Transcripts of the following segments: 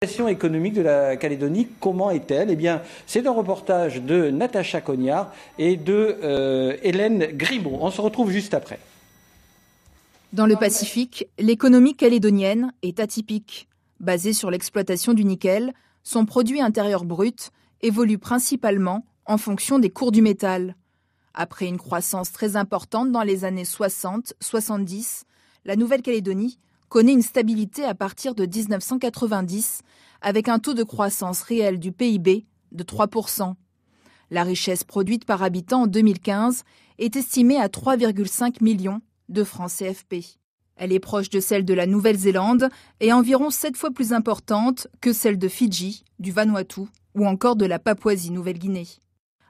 La situation économique de la Calédonie, comment est-elle? Eh bien, c'est un reportage de Natacha Cognard et de Hélène Grimaud. On se retrouve juste après. Dans le Pacifique, l'économie calédonienne est atypique. Basée sur l'exploitation du nickel, son produit intérieur brut évolue principalement en fonction des cours du métal. Après une croissance très importante dans les années 60-70, la Nouvelle-Calédonie connaît une stabilité à partir de 1990, avec un taux de croissance réel du PIB de 3%. La richesse produite par habitant en 2015 est estimée à 3,5 millions de francs CFP. Elle est proche de celle de la Nouvelle-Zélande et environ 7 fois plus importante que celle de Fidji, du Vanuatu ou encore de la Papouasie-Nouvelle-Guinée.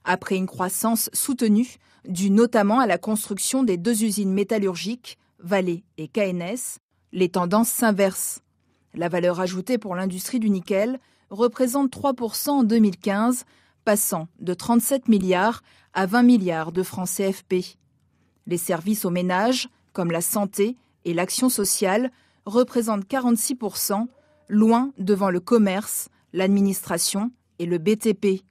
Après une croissance soutenue, due notamment à la construction des 2 usines métallurgiques, Vale et KNS, les tendances s'inversent. La valeur ajoutée pour l'industrie du nickel représente 3% en 2015, passant de 37 milliards à 20 milliards de francs CFP. Les services aux ménages, comme la santé et l'action sociale, représentent 46%, loin devant le commerce, l'administration et le BTP.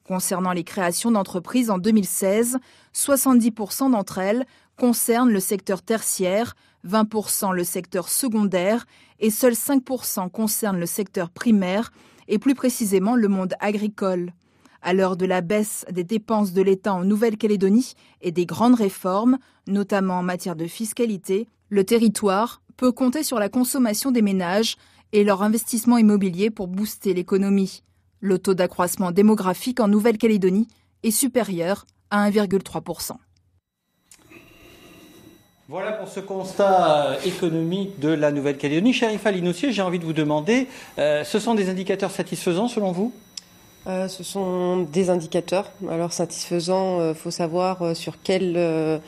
Concernant les créations d'entreprises en 2016, 70% d'entre elles concernent le secteur tertiaire, 20% le secteur secondaire et seuls 5% concernent le secteur primaire et plus précisément le monde agricole. À l'heure de la baisse des dépenses de l'État en Nouvelle-Calédonie et des grandes réformes, notamment en matière de fiscalité, le territoire peut compter sur la consommation des ménages et leur investissement immobilier pour booster l'économie. Le taux d'accroissement démographique en Nouvelle-Calédonie est supérieur à 1,3%. Voilà pour ce constat économique de la Nouvelle-Calédonie. Chérifa Linossier, j'ai envie de vous demander, ce sont des indicateurs satisfaisants selon vous ? Ce sont des indicateurs. Alors satisfaisants, faut savoir sur quel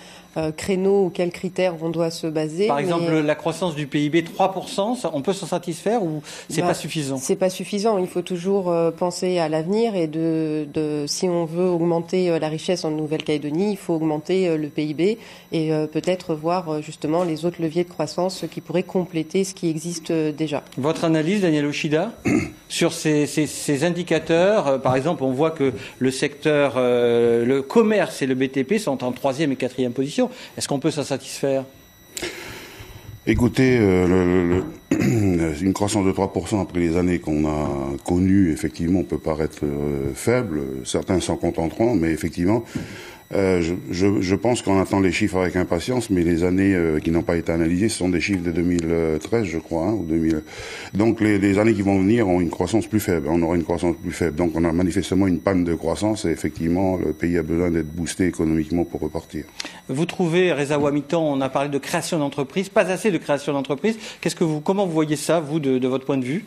créneau ou quels critères on doit se baser. Par exemple, la croissance du PIB 3%, on peut s'en satisfaire ou c'est pas suffisant? C'est pas suffisant. Il faut toujours penser à l'avenir et si on veut augmenter la richesse en Nouvelle-Calédonie, il faut augmenter le PIB et peut-être voir justement les autres leviers de croissance qui pourraient compléter ce qui existe déjà. Votre analyse, Daniel Ochida, sur ces indicateurs, par exemple, on voit que le secteur, le commerce et le BTP sont en 3e et 4e position. Est-ce qu'on peut s'en satisfaire? Écoutez, une croissance de 3% après les années qu'on a connues, effectivement, peut paraître faible. Certains s'en contenteront, mais effectivement, je pense qu'on attend les chiffres avec impatience, mais les années qui n'ont pas été analysées, ce sont des chiffres de 2013, je crois, ou 2000. Donc les années qui vont venir ont une croissance plus faible. On aura une croissance plus faible. Donc on a manifestement une panne de croissance et effectivement, le pays a besoin d'être boosté économiquement pour repartir. Vous trouvez, Reza Ouamitan, on a parlé de création d'entreprises, pas assez de création d'entreprises. Comment vous voyez ça, vous, de votre point de vue?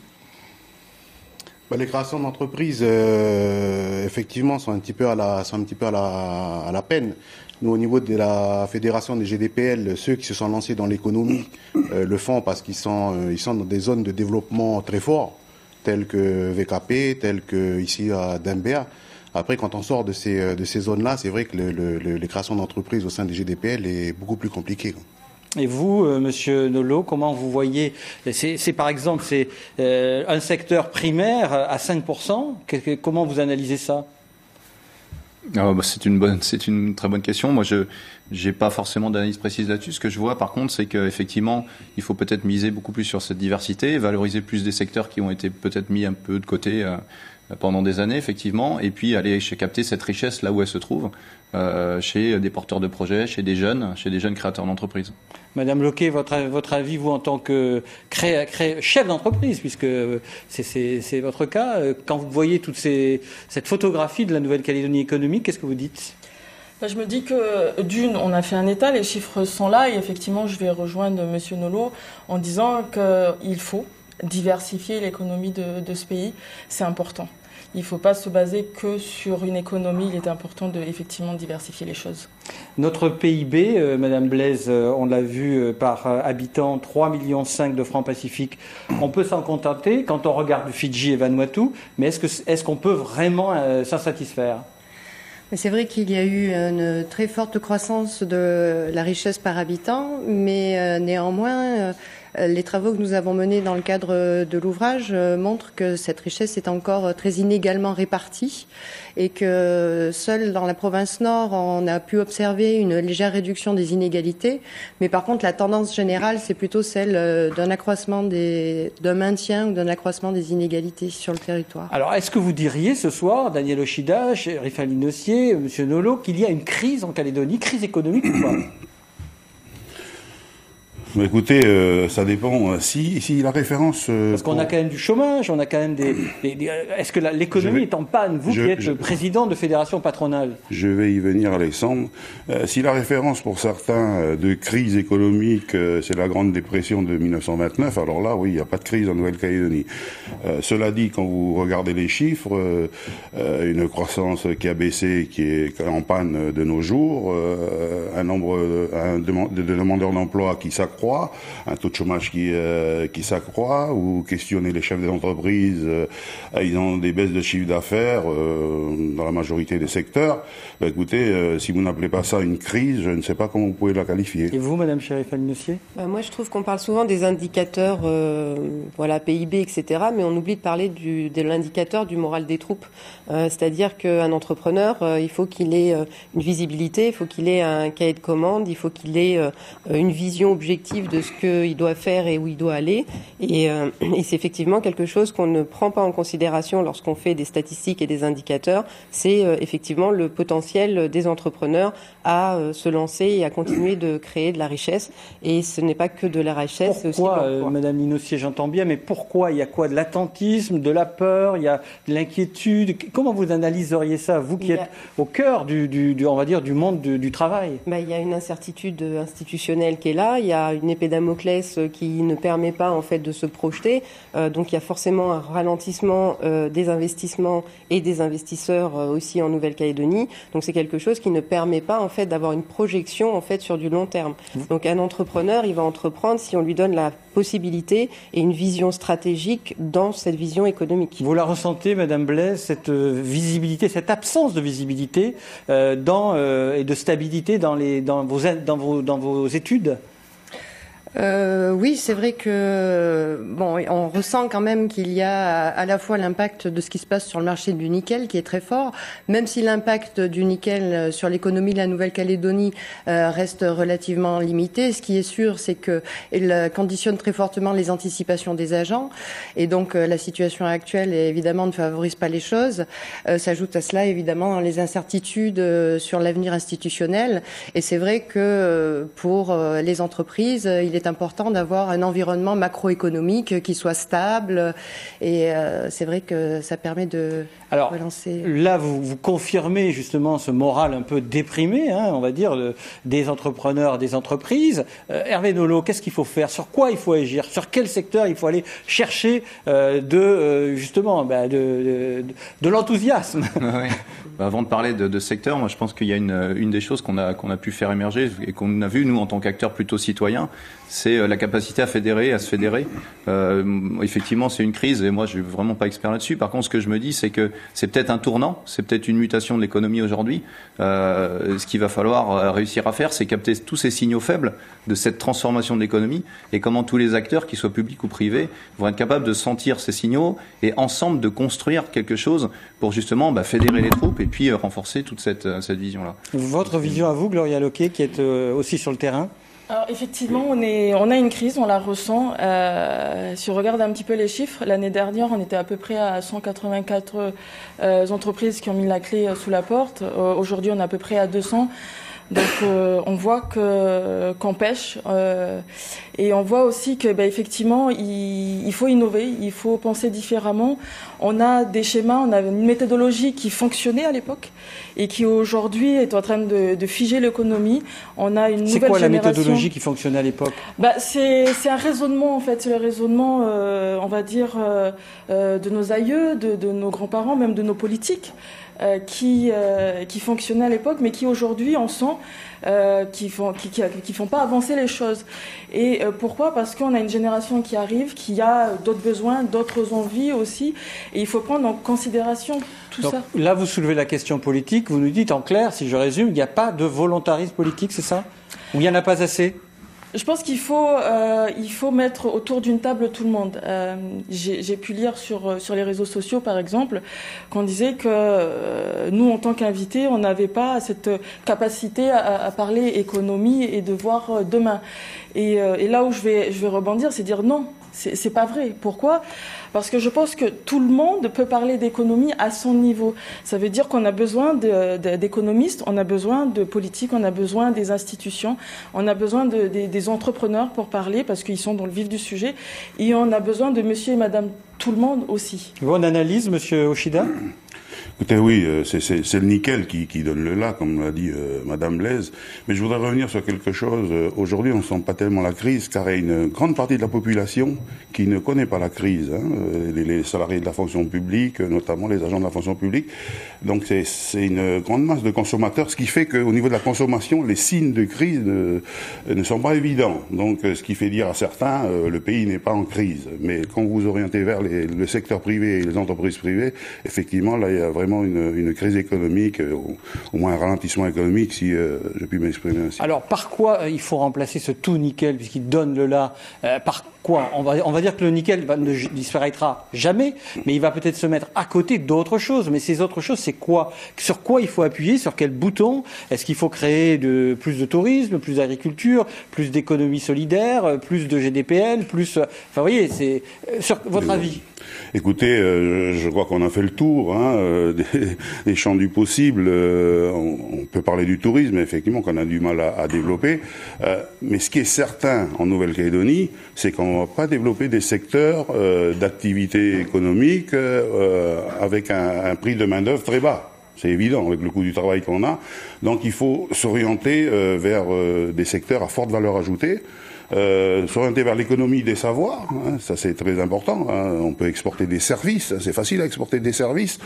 Les créations d'entreprises, effectivement, sont un petit peu à la peine. Nous, au niveau de la fédération des GDPL, ceux qui se sont lancés dans l'économie le font parce qu'ils sont dans des zones de développement très forts, telles que VKP, telles que ici à Dembéa. Après, quand on sort de ces zones-là, c'est vrai que les créations d'entreprises au sein des GDPL est beaucoup plus compliqué. Et vous, Monsieur Nolot, comment vous voyez? C'est par exemple un secteur primaire à 5%. Comment vous analysez ça? C'est une très bonne question. Moi, je n'ai pas forcément d'analyse précise là-dessus. Ce que je vois, par contre, c'est qu'effectivement, il faut peut-être miser beaucoup plus sur cette diversité, valoriser plus des secteurs qui ont été peut-être mis un peu de côté pendant des années, effectivement, et puis aller capter cette richesse là où elle se trouve, chez des porteurs de projets, chez des jeunes créateurs d'entreprises. Madame Loquet, votre avis, vous, en tant que chef d'entreprise, puisque c'est votre cas, quand vous voyez cette photographie de la Nouvelle-Calédonie économique, qu'est-ce que vous dites? Je me dis que d'une, on a fait un état, les chiffres sont là, et effectivement, je vais rejoindre Monsieur Nolot en disant qu'il faut diversifier l'économie de ce pays, c'est important. Il ne faut pas se baser que sur une économie, il est important de effectivement diversifier les choses. Notre PIB, Madame Blaise, on l'a vu par habitant, 3,5 millions de francs pacifiques. On peut s'en contenter quand on regarde Fidji et Vanuatu, mais est-ce qu'on peut vraiment s'en satisfaire? C'est vrai qu'il y a eu une très forte croissance de la richesse par habitant, mais néanmoins, Les travaux que nous avons menés dans le cadre de l'ouvrage montrent que cette richesse est encore très inégalement répartie et que seul dans la province Nord, on a pu observer une légère réduction des inégalités. Mais par contre, la tendance générale, c'est plutôt celle d'un maintien ou d'un accroissement des inégalités sur le territoire. Alors, est-ce que vous diriez ce soir, Daniel Ochida, Rifal Linossier, Monsieur Nolot, qu'il y a une crise en Calédonie, crise économique ou pas ? Écoutez, ça dépend. Si la référence... Parce qu'on a quand même du chômage, on a quand même est-ce que l'économie est en panne, vous qui êtes le président de fédération patronale? Je vais y venir, Alexandre. Si la référence pour certains de crise économique, c'est la Grande Dépression de 1929, alors là, oui, il n'y a pas de crise en Nouvelle-Calédonie. Cela dit, quand vous regardez les chiffres, une croissance qui a baissé, qui est en panne de nos jours, un nombre de demandeurs d'emploi qui s'accroît, un taux de chômage qui s'accroît, ou questionner les chefs des entreprises, ils ont des baisses de chiffre d'affaires dans la majorité des secteurs. Écoutez, si vous n'appelez pas ça une crise, je ne sais pas comment vous pouvez la qualifier. Et vous, Madame Chérif-Al-Nossier ? Moi, je trouve qu'on parle souvent des indicateurs, PIB, etc., mais on oublie de parler de l'indicateur du moral des troupes. C'est-à-dire qu'un entrepreneur, il faut qu'il ait une visibilité, il faut qu'il ait un cahier de commande, il faut qu'il ait une vision objective de ce qu'il doit faire et où il doit aller. Et c'est effectivement quelque chose qu'on ne prend pas en considération lorsqu'on fait des statistiques et des indicateurs. C'est effectivement le potentiel des entrepreneurs à se lancer et à continuer de créer de la richesse. Et ce n'est pas que de la richesse, c'est aussi de l'emploi. Madame Linossier, j'entends bien, mais pourquoi? Il y a quoi? De l'attentisme, de la peur, il y a de l'inquiétude. Comment vous analyseriez ça, vous qui êtes au cœur on va dire, du monde du travail? Il y a une incertitude institutionnelle qui est là. Il y a une épée Damoclès qui ne permet pas en fait de se projeter. Donc il y a forcément un ralentissement des investissements et des investisseurs aussi en Nouvelle-Calédonie. Donc c'est quelque chose qui ne permet pas en fait d'avoir une projection en fait sur du long terme. Donc un entrepreneur, il va entreprendre si on lui donne la possibilité et une vision stratégique dans cette vision économique. Vous la ressentez, Madame Blaise, cette visibilité, cette absence de visibilité et de stabilité dans vos études? Oui, c'est vrai que on ressent quand même qu'il y a à la fois l'impact de ce qui se passe sur le marché du nickel qui est très fort, même si l'impact du nickel sur l'économie de la Nouvelle-Calédonie reste relativement limité. Ce qui est sûr, c'est que il conditionne très fortement les anticipations des agents, et donc la situation actuelle évidemment ne favorise pas les choses. S'ajoute à cela évidemment les incertitudes sur l'avenir institutionnel, et c'est vrai que pour les entreprises, il est important d'avoir un environnement macroéconomique qui soit stable, et c'est vrai que ça permet de relancer. Là, vous confirmez justement ce moral un peu déprimé, on va dire, des entrepreneurs, des entreprises. Hervé Nolot, qu'est-ce qu'il faut faire? Sur quoi il faut agir? Sur quel secteur il faut aller chercher de l'enthousiasme? Oui. Avant de parler de secteur, moi je pense qu'il y a une des choses qu'on a pu faire émerger et qu'on a vu nous en tant qu'acteurs plutôt citoyens, c'est la capacité à se fédérer. Effectivement, c'est une crise et moi je suis vraiment pas expert là-dessus. Par contre, ce que je me dis, c'est que c'est peut-être un tournant, c'est peut-être une mutation de l'économie aujourd'hui. Ce qu'il va falloir réussir à faire, c'est capter tous ces signaux faibles de cette transformation de l'économie et comment tous les acteurs, qu'ils soient publics ou privés, vont être capables de sentir ces signaux et ensemble de construire quelque chose pour justement fédérer les troupes et puis renforcer toute cette vision-là. Votre vision à vous, Gloria Loquet, qui est aussi sur le terrain? Alors effectivement, on a une crise, on la ressent. Si on regarde un petit peu les chiffres, l'année dernière, on était à peu près à 184 entreprises qui ont mis la clé sous la porte. Aujourd'hui, on est à peu près à 200. Donc on voit qu'on pêche et on voit aussi que effectivement il faut innover, il faut penser différemment. On a des schémas, on a une méthodologie qui fonctionnait à l'époque et qui aujourd'hui est en train de figer l'économie. On a une nouvelle génération. C'est quoi la méthodologie qui fonctionnait à l'époque? C'est un raisonnement en fait, c'est le raisonnement on va dire de nos aïeux, de nos grands-parents, même de nos politiques. Qui fonctionnaient à l'époque, mais qui aujourd'hui on sent qui font pas avancer les choses. Et pourquoi? Parce qu'on a une génération qui arrive, qui a d'autres besoins, d'autres envies aussi, et il faut prendre en considération tout ça. Là, vous soulevez la question politique. Vous nous dites en clair, si je résume, il n'y a pas de volontarisme politique, c'est ça? Ou il n'y en a pas assez? Je pense qu'il faut mettre autour d'une table tout le monde. J'ai pu lire sur les réseaux sociaux, par exemple, qu'on disait que nous, en tant qu'invités, on n'avait pas cette capacité à parler économie et de voir demain. Et là où je vais rebondir, c'est dire non. C'est pas vrai. Pourquoi ? Parce que je pense que tout le monde peut parler d'économie à son niveau. Ça veut dire qu'on a besoin d'économistes, on a besoin de politiques, on a besoin des institutions, on a besoin des entrepreneurs pour parler parce qu'ils sont dans le vif du sujet. Et on a besoin de monsieur et madame tout le monde aussi. Bonne analyse, monsieur Ochida ? Écoutez, oui, c'est le nickel qui donne le là, comme l'a dit Madame Blaise. Mais je voudrais revenir sur quelque chose. Aujourd'hui, on ne sent pas tellement la crise, car il y a une grande partie de la population qui ne connaît pas la crise. Hein. Les salariés de la fonction publique, notamment les agents de la fonction publique. Donc c'est une grande masse de consommateurs, ce qui fait qu'au niveau de la consommation, les signes de crise ne sont pas évidents. Donc ce qui fait dire à certains, le pays n'est pas en crise. Mais quand vous orientez vers le secteur privé et les entreprises privées, effectivement, là, il y a vraiment une crise économique, au moins un ralentissement économique, si je puis m'exprimer ainsi. Alors, par quoi il faut remplacer ce tout nickel, puisqu'il donne le là par quoi on va dire que le nickel ne disparaîtra jamais, mais il va peut-être se mettre à côté d'autres choses. Mais ces autres choses, c'est quoi ? Sur quoi il faut appuyer ? Sur quel bouton ? Est-ce qu'il faut créer plus de tourisme, plus d'agriculture, plus d'économie solidaire, plus de GDPL, plus... Enfin, vous voyez, c'est... Sur votre avis ? Écoutez, je crois qu'on a fait le tour des champs du possible. On peut parler du tourisme, effectivement, qu'on a du mal à développer. Mais ce qui est certain en Nouvelle-Calédonie, c'est qu'on ne va pas développer des secteurs d'activité économique avec un prix de main-d'œuvre très bas. C'est évident, avec le coût du travail qu'on a. Donc il faut s'orienter vers des secteurs à forte valeur ajoutée. S'orienter vers l'économie des savoirs, hein, ça c'est très important. Hein. On peut exporter des services, c'est facile à exporter des services.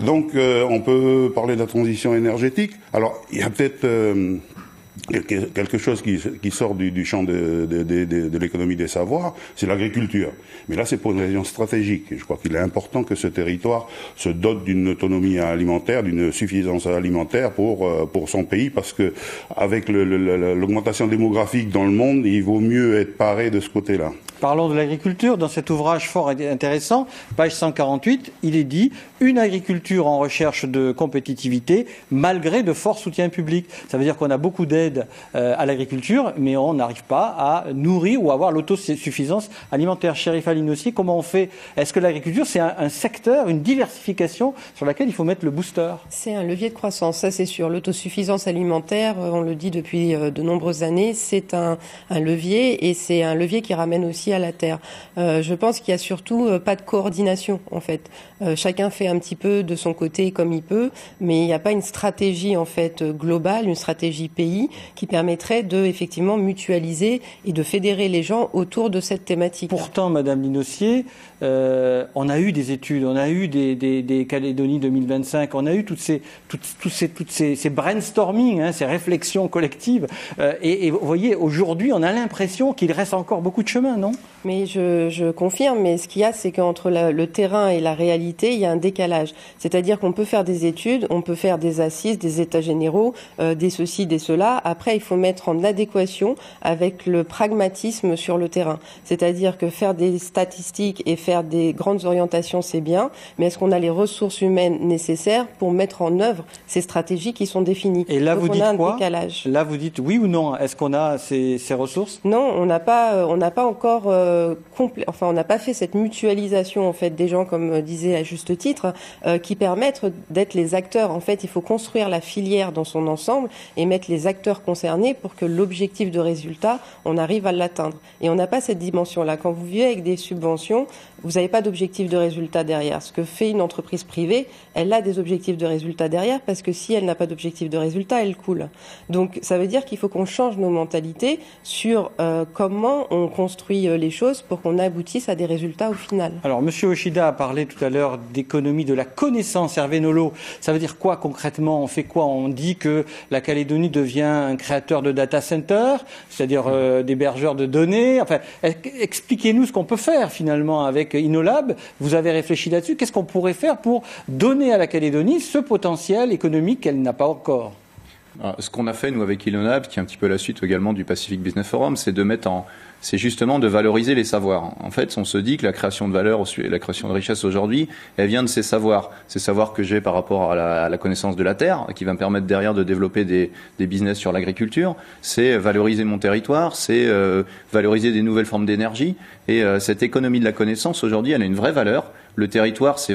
Donc on peut parler de la transition énergétique. Alors il y a peut-être quelque chose qui sort du champ de l'économie des savoirs, c'est l'agriculture. Mais là, c'est pour une raison stratégique. Je crois qu'il est important que ce territoire se dote d'une autonomie alimentaire, d'une suffisance alimentaire pour son pays, parce que avec l'augmentation démographique dans le monde, il vaut mieux être paré de ce côté-là. Parlons de l'agriculture. Dans cet ouvrage fort et intéressant, page 148, il est dit « Une agriculture en recherche de compétitivité malgré de forts soutiens publics ». Ça veut dire qu'on a beaucoup d'aide à l'agriculture, mais on n'arrive pas à nourrir ou à avoir l'autosuffisance alimentaire. Chérif Ali-Nossi, comment on fait ? Est-ce que l'agriculture, c'est un secteur, une diversification sur laquelle il faut mettre le booster ? C'est un levier de croissance, ça c'est sûr. L'autosuffisance alimentaire, on le dit depuis de nombreuses années, c'est un levier, et c'est un levier qui ramène aussi à la terre. Je pense qu'il y a surtout pas de coordination en fait. Chacun fait un petit peu de son côté comme il peut, mais il n'y a pas une stratégie en fait globale, une stratégie pays qui permettrait de effectivement mutualiser et de fédérer les gens autour de cette thématique. Pourtant, Madame Linossier, on a eu des études, on a eu des Calédonies 2025, on a eu toutes ces brainstorming, hein, ces réflexions collectives. Et vous voyez, aujourd'hui, on a l'impression qu'il reste encore beaucoup de chemin, non ? Mais je confirme, mais ce qu'il y a, c'est qu'entre le terrain et la réalité, il y a un décalage. C'est-à-dire qu'on peut faire des études, on peut faire des assises, des états généraux, des ceci, des cela. Après, il faut mettre en adéquation avec le pragmatisme sur le terrain. C'est-à-dire que faire des statistiques et faire des grandes orientations, c'est bien, mais est-ce qu'on a les ressources humaines nécessaires pour mettre en œuvre ces stratégies qui sont définies ? Et là, donc, vous dites quoi ? décalage. Là, vous dites oui ou non ? Est-ce qu'on a ces ressources ? Non, on n'a pas encore on n'a pas fait cette mutualisation en fait des gens, comme disait à juste titre, qui permettent d'être les acteurs. En fait, il faut construire la filière dans son ensemble et mettre les acteurs concernés pour que l'objectif de résultat, on arrive à l'atteindre. Et on n'a pas cette dimension-là. Quand vous vivez avec des subventions, vous n'avez pas d'objectif de résultat derrière. Ce que fait une entreprise privée, elle a des objectifs de résultat derrière, parce que si elle n'a pas d'objectif de résultat, elle coule. Donc ça veut dire qu'il faut qu'on change nos mentalités sur comment on construit les choses pour qu'on aboutisse à des résultats au final. Alors, Monsieur Ochida a parlé tout à l'heure d'économie de la connaissance. Hervé Nolot, ça veut dire quoi concrètement ? On fait quoi ? On dit que la Calédonie devient un créateur de data center, c'est-à-dire d'hébergeurs de données. Enfin, expliquez-nous ce qu'on peut faire finalement avec InnoLab. Vous avez réfléchi là-dessus. Qu'est-ce qu'on pourrait faire pour donner à la Calédonie ce potentiel économique qu'elle n'a pas encore ? Alors, ce qu'on a fait, nous, avec Ilonab, qui est un petit peu la suite également du Pacific Business Forum, c'est justement de valoriser les savoirs. En fait, on se dit que la création de valeur, la création de richesse aujourd'hui, elle vient de ces savoirs. Ces savoirs que j'ai par rapport à la connaissance de la terre, qui va me permettre derrière de développer des business sur l'agriculture. C'est valoriser mon territoire, c'est valoriser des nouvelles formes d'énergie. Et cette économie de la connaissance, aujourd'hui, elle a une vraie valeur. Le territoire, c'est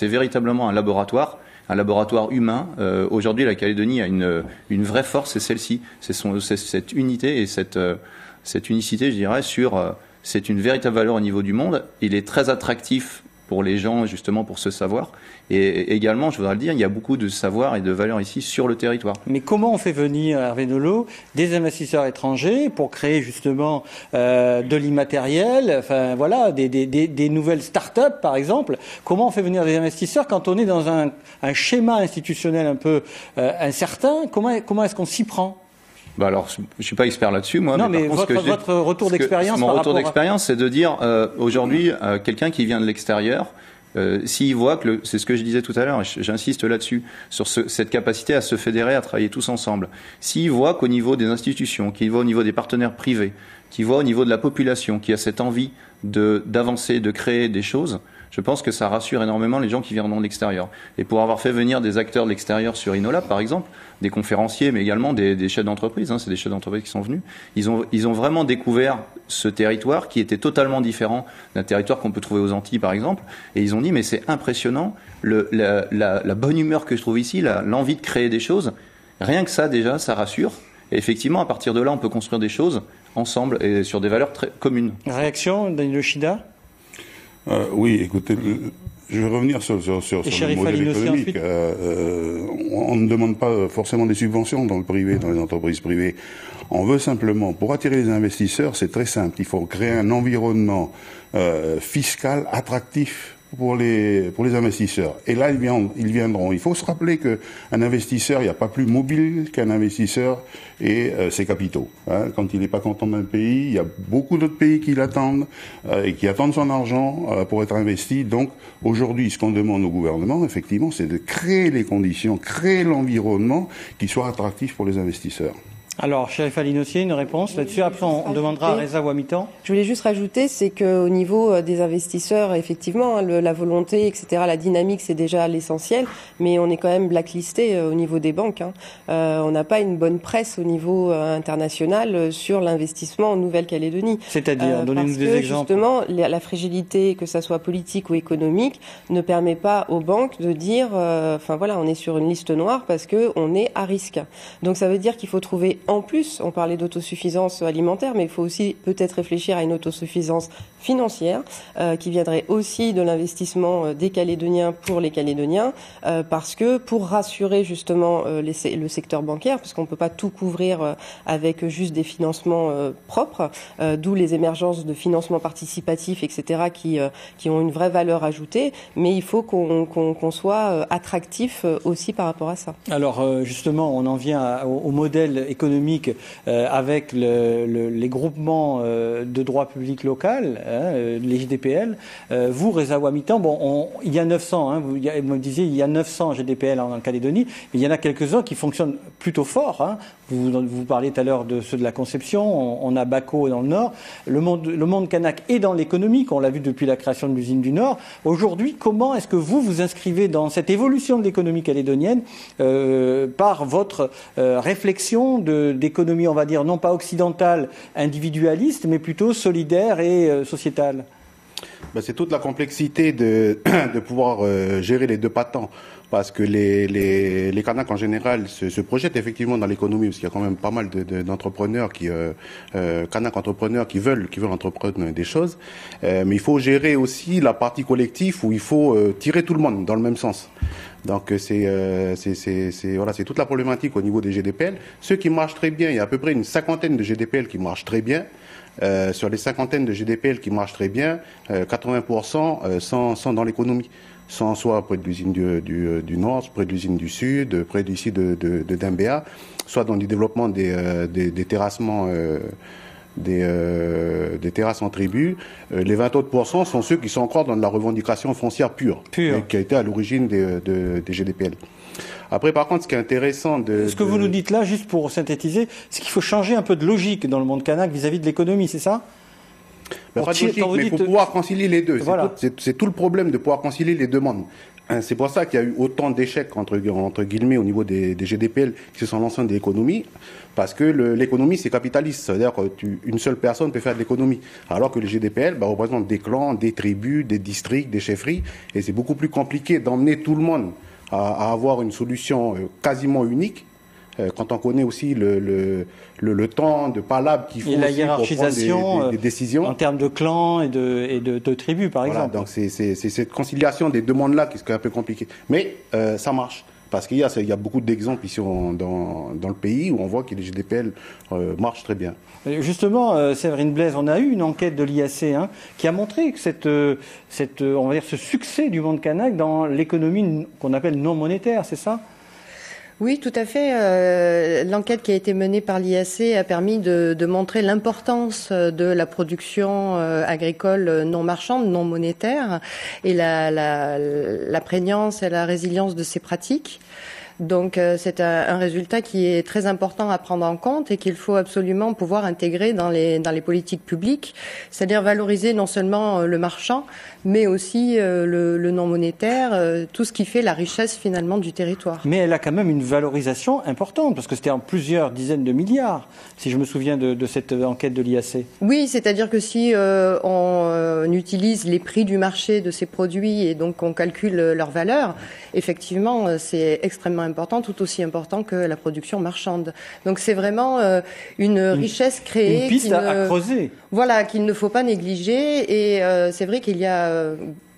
véritablement un laboratoire humain. Aujourd'hui, la Calédonie a une vraie force, c'est celle-ci. C'est cette unité et cette unicité, je dirais, c'est une véritable valeur au niveau du monde. Il est très attractif pour les gens, justement, pour ce savoir. Et également, je voudrais le dire, il y a beaucoup de savoir et de valeur ici sur le territoire. Mais comment on fait venir, Hervé Nolot, des investisseurs étrangers pour créer justement de l'immatériel, enfin voilà, des nouvelles start-up, par exemple? Comment on fait venir des investisseurs quand on est dans un schéma institutionnel un peu incertain? Comment est-ce qu'on s'y prend? Alors, je suis pas expert là-dessus, moi. Non, mais votre retour d'expérience. Mon retour d'expérience, c'est de dire aujourd'hui, quelqu'un qui vient de l'extérieur, s'il voit que c'est ce que je disais tout à l'heure, et j'insiste là-dessus, sur cette capacité à se fédérer, à travailler tous ensemble. S'il voit qu'au niveau des institutions, qu'il voit au niveau des partenaires privés, qu'il voit au niveau de la population, qu'il y a cette envie d'avancer, de créer des choses, je pense que ça rassure énormément les gens qui viendront de l'extérieur. Et pour avoir fait venir des acteurs de l'extérieur sur InnoLab, par exemple, des conférenciers, mais également des chefs d'entreprise, c'est des chefs d'entreprise qui sont venus, ils ont vraiment découvert ce territoire qui était totalement différent d'un territoire qu'on peut trouver aux Antilles, par exemple, et ils ont dit, mais c'est impressionnant, la bonne humeur que je trouve ici, l'envie de créer des choses, rien que ça, déjà, ça rassure. Et effectivement, à partir de là, on peut construire des choses ensemble et sur des valeurs très communes. Réaction, Daniel Yoshida? Oui, écoutez, je vais revenir sur le modèle économique. On ne demande pas forcément des subventions dans le privé, dans les entreprises privées. On veut simplement, pour attirer les investisseurs, c'est très simple. Il faut créer un environnement fiscal attractif pour les investisseurs. Et là, ils viendront. Il faut se rappeler qu'un investisseur, il n'y a pas plus mobile qu'un investisseur et ses capitaux. Quand il n'est pas content d'un pays, il y a beaucoup d'autres pays qui l'attendent et qui attendent son argent pour être investi. Donc, aujourd'hui, ce qu'on demande au gouvernement, effectivement, c'est de créer les conditions, créer l'environnement qui soit attractif pour les investisseurs. Alors, Chérif Ali-Nossier, une réponse là-dessus. Après, on demandera à Reza Ouamitan. Je voulais juste rajouter, c'est qu'au niveau des investisseurs, effectivement, la volonté, etc., la dynamique, c'est déjà l'essentiel, mais on est quand même blacklisté au niveau des banques. On n'a pas une bonne presse au niveau international sur l'investissement en Nouvelle-Calédonie. C'est-à-dire, donnez-nous des exemples. Justement, la fragilité, que ça soit politique ou économique, ne permet pas aux banques de dire, on est sur une liste noire parce que on est à risque. Donc ça veut dire qu'il faut trouver. En plus, on parlait d'autosuffisance alimentaire, mais il faut aussi peut-être réfléchir à une autosuffisance financière qui viendrait aussi de l'investissement des Calédoniens pour les Calédoniens, parce que pour rassurer justement le secteur bancaire, parce qu'on ne peut pas tout couvrir avec juste des financements propres, d'où les émergences de financements participatifs, etc., qui ont une vraie valeur ajoutée, mais il faut qu'on soit attractif aussi par rapport à ça. Alors justement, on en vient au modèle économique avec les groupements de droit public local, les GDPL. Vous, Reza Ouamitan, il y a 900, vous me disiez, il y a 900 GDPL en Calédonie, mais il y en a quelques-uns qui fonctionnent plutôt fort. Vous parliez tout à l'heure de ceux de la Conception, on a Baco dans le Nord. Le monde kanak est dans l'économique, on l'a vu depuis la création de l'usine du Nord. Aujourd'hui, comment est-ce que vous inscrivez dans cette évolution de l'économie calédonienne par votre réflexion d'économie, on va dire, non pas occidentale, individualiste, mais plutôt solidaire et sociétale? C'est toute la complexité de pouvoir gérer les deux patents. Parce que les Kanaks en général se projettent effectivement dans l'économie, parce qu'il y a quand même pas mal d'entrepreneurs Kanaks entrepreneurs qui veulent entreprendre des choses. Mais il faut gérer aussi la partie collective où il faut tirer tout le monde dans le même sens. Donc c'est toute la problématique au niveau des GDPL. Ceux qui marchent très bien, il y a à peu près une 50aine de GDPL qui marchent très bien. Sur les 50aines de GDPL qui marchent très bien, 80% sont dans l'économie. Sont soit près de l'usine du Nord, près de l'usine du Sud, près d'ici de Dembéa, soit dans du développement des terrassements des terrasses en tribu, les 20 autres pourcents sont ceux qui sont encore dans de la revendication foncière pure. Et qui a été à l'origine des GDPL. Après, par contre, ce qui est intéressant Ce que vous nous dites là, juste pour synthétiser, c'est qu'il faut changer un peu de logique dans le monde kanak vis-à-vis de l'économie, c'est ça? Pas de logique, mais il faut pouvoir concilier les deux. Voilà. C'est tout le problème de pouvoir concilier les demandes. C'est pour ça qu'il y a eu autant d'échecs, entre guillemets, au niveau des GDPL qui se sont lancés dans des économies, parce que l'économie, c'est capitaliste. C'est-à-dire qu'une seule personne peut faire de l'économie. Alors que les GDPL représentent des clans, des tribus, des districts, des chefferies, et c'est beaucoup plus compliqué d'emmener tout le monde à avoir une solution quasiment unique, quand on connaît aussi le temps de palabre qu'il faut et la aussi hiérarchisation pour prendre des décisions. En termes de clans et de tribus, par exemple. Donc c'est cette conciliation des demandes-là qui est un peu compliquée. Mais ça marche. Parce qu'il y a beaucoup d'exemples ici dans le pays où on voit que les GDPL marchent très bien. Justement, Séverine Blaise, on a eu une enquête de l'IAC qui a montré que on va dire, ce succès du monde kanak dans l'économie qu'on appelle non monétaire, c'est ça ? Oui, tout à fait. L'enquête qui a été menée par l'IAC a permis de montrer l'importance de la production agricole non marchande, non monétaire, et la prégnance et la résilience de ces pratiques. Donc c'est un résultat qui est très important à prendre en compte et qu'il faut absolument pouvoir intégrer dans les politiques publiques, c'est-à-dire valoriser non seulement le marchand, mais aussi le non monétaire, tout ce qui fait la richesse finalement du territoire. Mais elle a quand même une valorisation importante, parce que c'était en plusieurs dizaines de milliards, si je me souviens de cette enquête de l'IAC. Oui, c'est-à-dire que si on utilise les prix du marché de ces produits et donc on calcule leur valeur, effectivement c'est extrêmement important, tout aussi important que la production marchande. Donc c'est vraiment une richesse créée. Une piste à creuser. Voilà, qu'il ne faut pas négliger. Et c'est vrai qu'il y a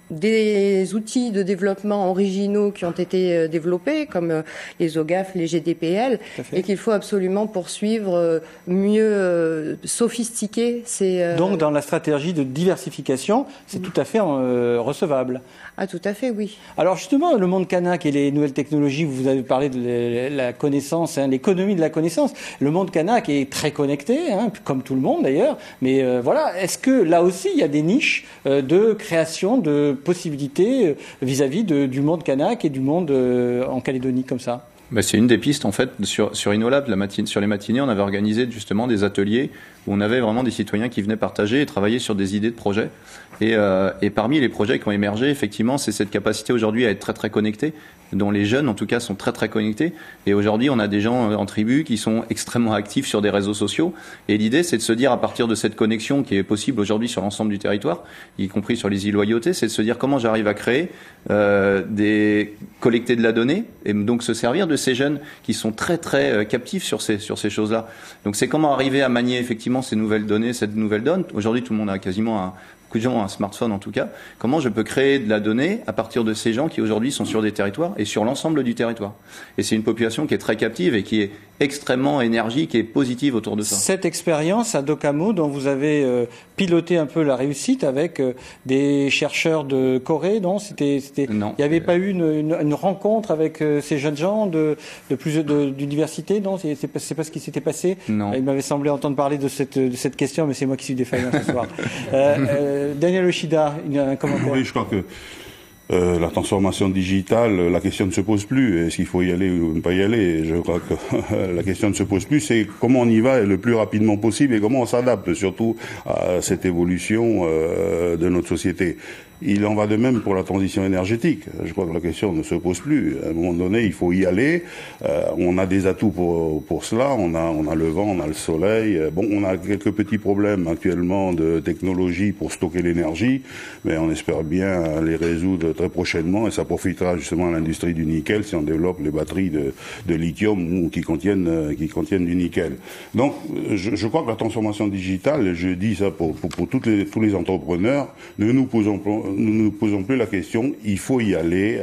des outils de développement originaux qui ont été développés, comme les OGAF, les GDPL, et qu'il faut absolument poursuivre, mieux sophistiquer ces... Donc dans la stratégie de diversification, c'est tout à fait recevable. Ah, tout à fait, oui. Alors justement, le monde kanak et les nouvelles technologies, vous avez parlé de la connaissance, l'économie de la connaissance. Le monde kanak est très connecté, comme tout le monde d'ailleurs, mais voilà, est-ce que là aussi il y a des niches de création, de possibilités vis-à-vis du monde kanak et du monde en Calédonie comme ça? C'est une des pistes en fait sur InnoLab. Sur les matinées, on avait organisé justement des ateliers où on avait vraiment des citoyens qui venaient partager et travailler sur des idées de projets. Et parmi les projets qui ont émergé, effectivement, c'est cette capacité aujourd'hui à être très très connectés, dont les jeunes en tout cas sont très très connectés. Et aujourd'hui, on a des gens en tribu qui sont extrêmement actifs sur des réseaux sociaux. Et l'idée, c'est de se dire, à partir de cette connexion qui est possible aujourd'hui sur l'ensemble du territoire, y compris sur les îles Loyauté, c'est de se dire comment j'arrive à créer collecter de la donnée et donc se servir de ces jeunes qui sont très très captifs sur ces choses-là. Donc c'est comment arriver à manier effectivement ces nouvelles données, cette nouvelle donne. Aujourd'hui, tout le monde a quasiment beaucoup de gens ont un smartphone en tout cas. Comment je peux créer de la donnée à partir de ces gens qui aujourd'hui sont sur des territoires et sur l'ensemble du territoire. Et c'est une population qui est très captive et qui est extrêmement énergique et positive autour de ça. Cette expérience à Dokamo, dont vous avez piloté un peu la réussite avec des chercheurs de Corée, non, Non. Il n'y avait pas eu une rencontre avec ces jeunes gens d'université, non, c'est pas ce qui s'était passé. Non. Il m'avait semblé entendre parler de cette question, mais c'est moi qui suis défaillant ce soir. Daniel Yoshida, un commentaire. Oui, je crois que la transformation digitale, la question ne se pose plus. Est-ce qu'il faut y aller ou ne pas y aller? Je crois que la question ne se pose plus. C'est comment on y va le plus rapidement possible et comment on s'adapte surtout à cette évolution de notre société. Il en va de même pour la transition énergétique. Je crois que la question ne se pose plus. À un moment donné, il faut y aller. On a des atouts pour cela. On a le vent, on a le soleil. Bon, on a quelques petits problèmes actuellement de technologie pour stocker l'énergie, mais on espère bien les résoudre très prochainement et ça profitera justement à l'industrie du nickel si on développe les batteries de lithium qui contiennent du nickel. Donc, je crois que la transformation digitale, je dis ça pour tous les entrepreneurs, ne nous posons plus la question, il faut y aller.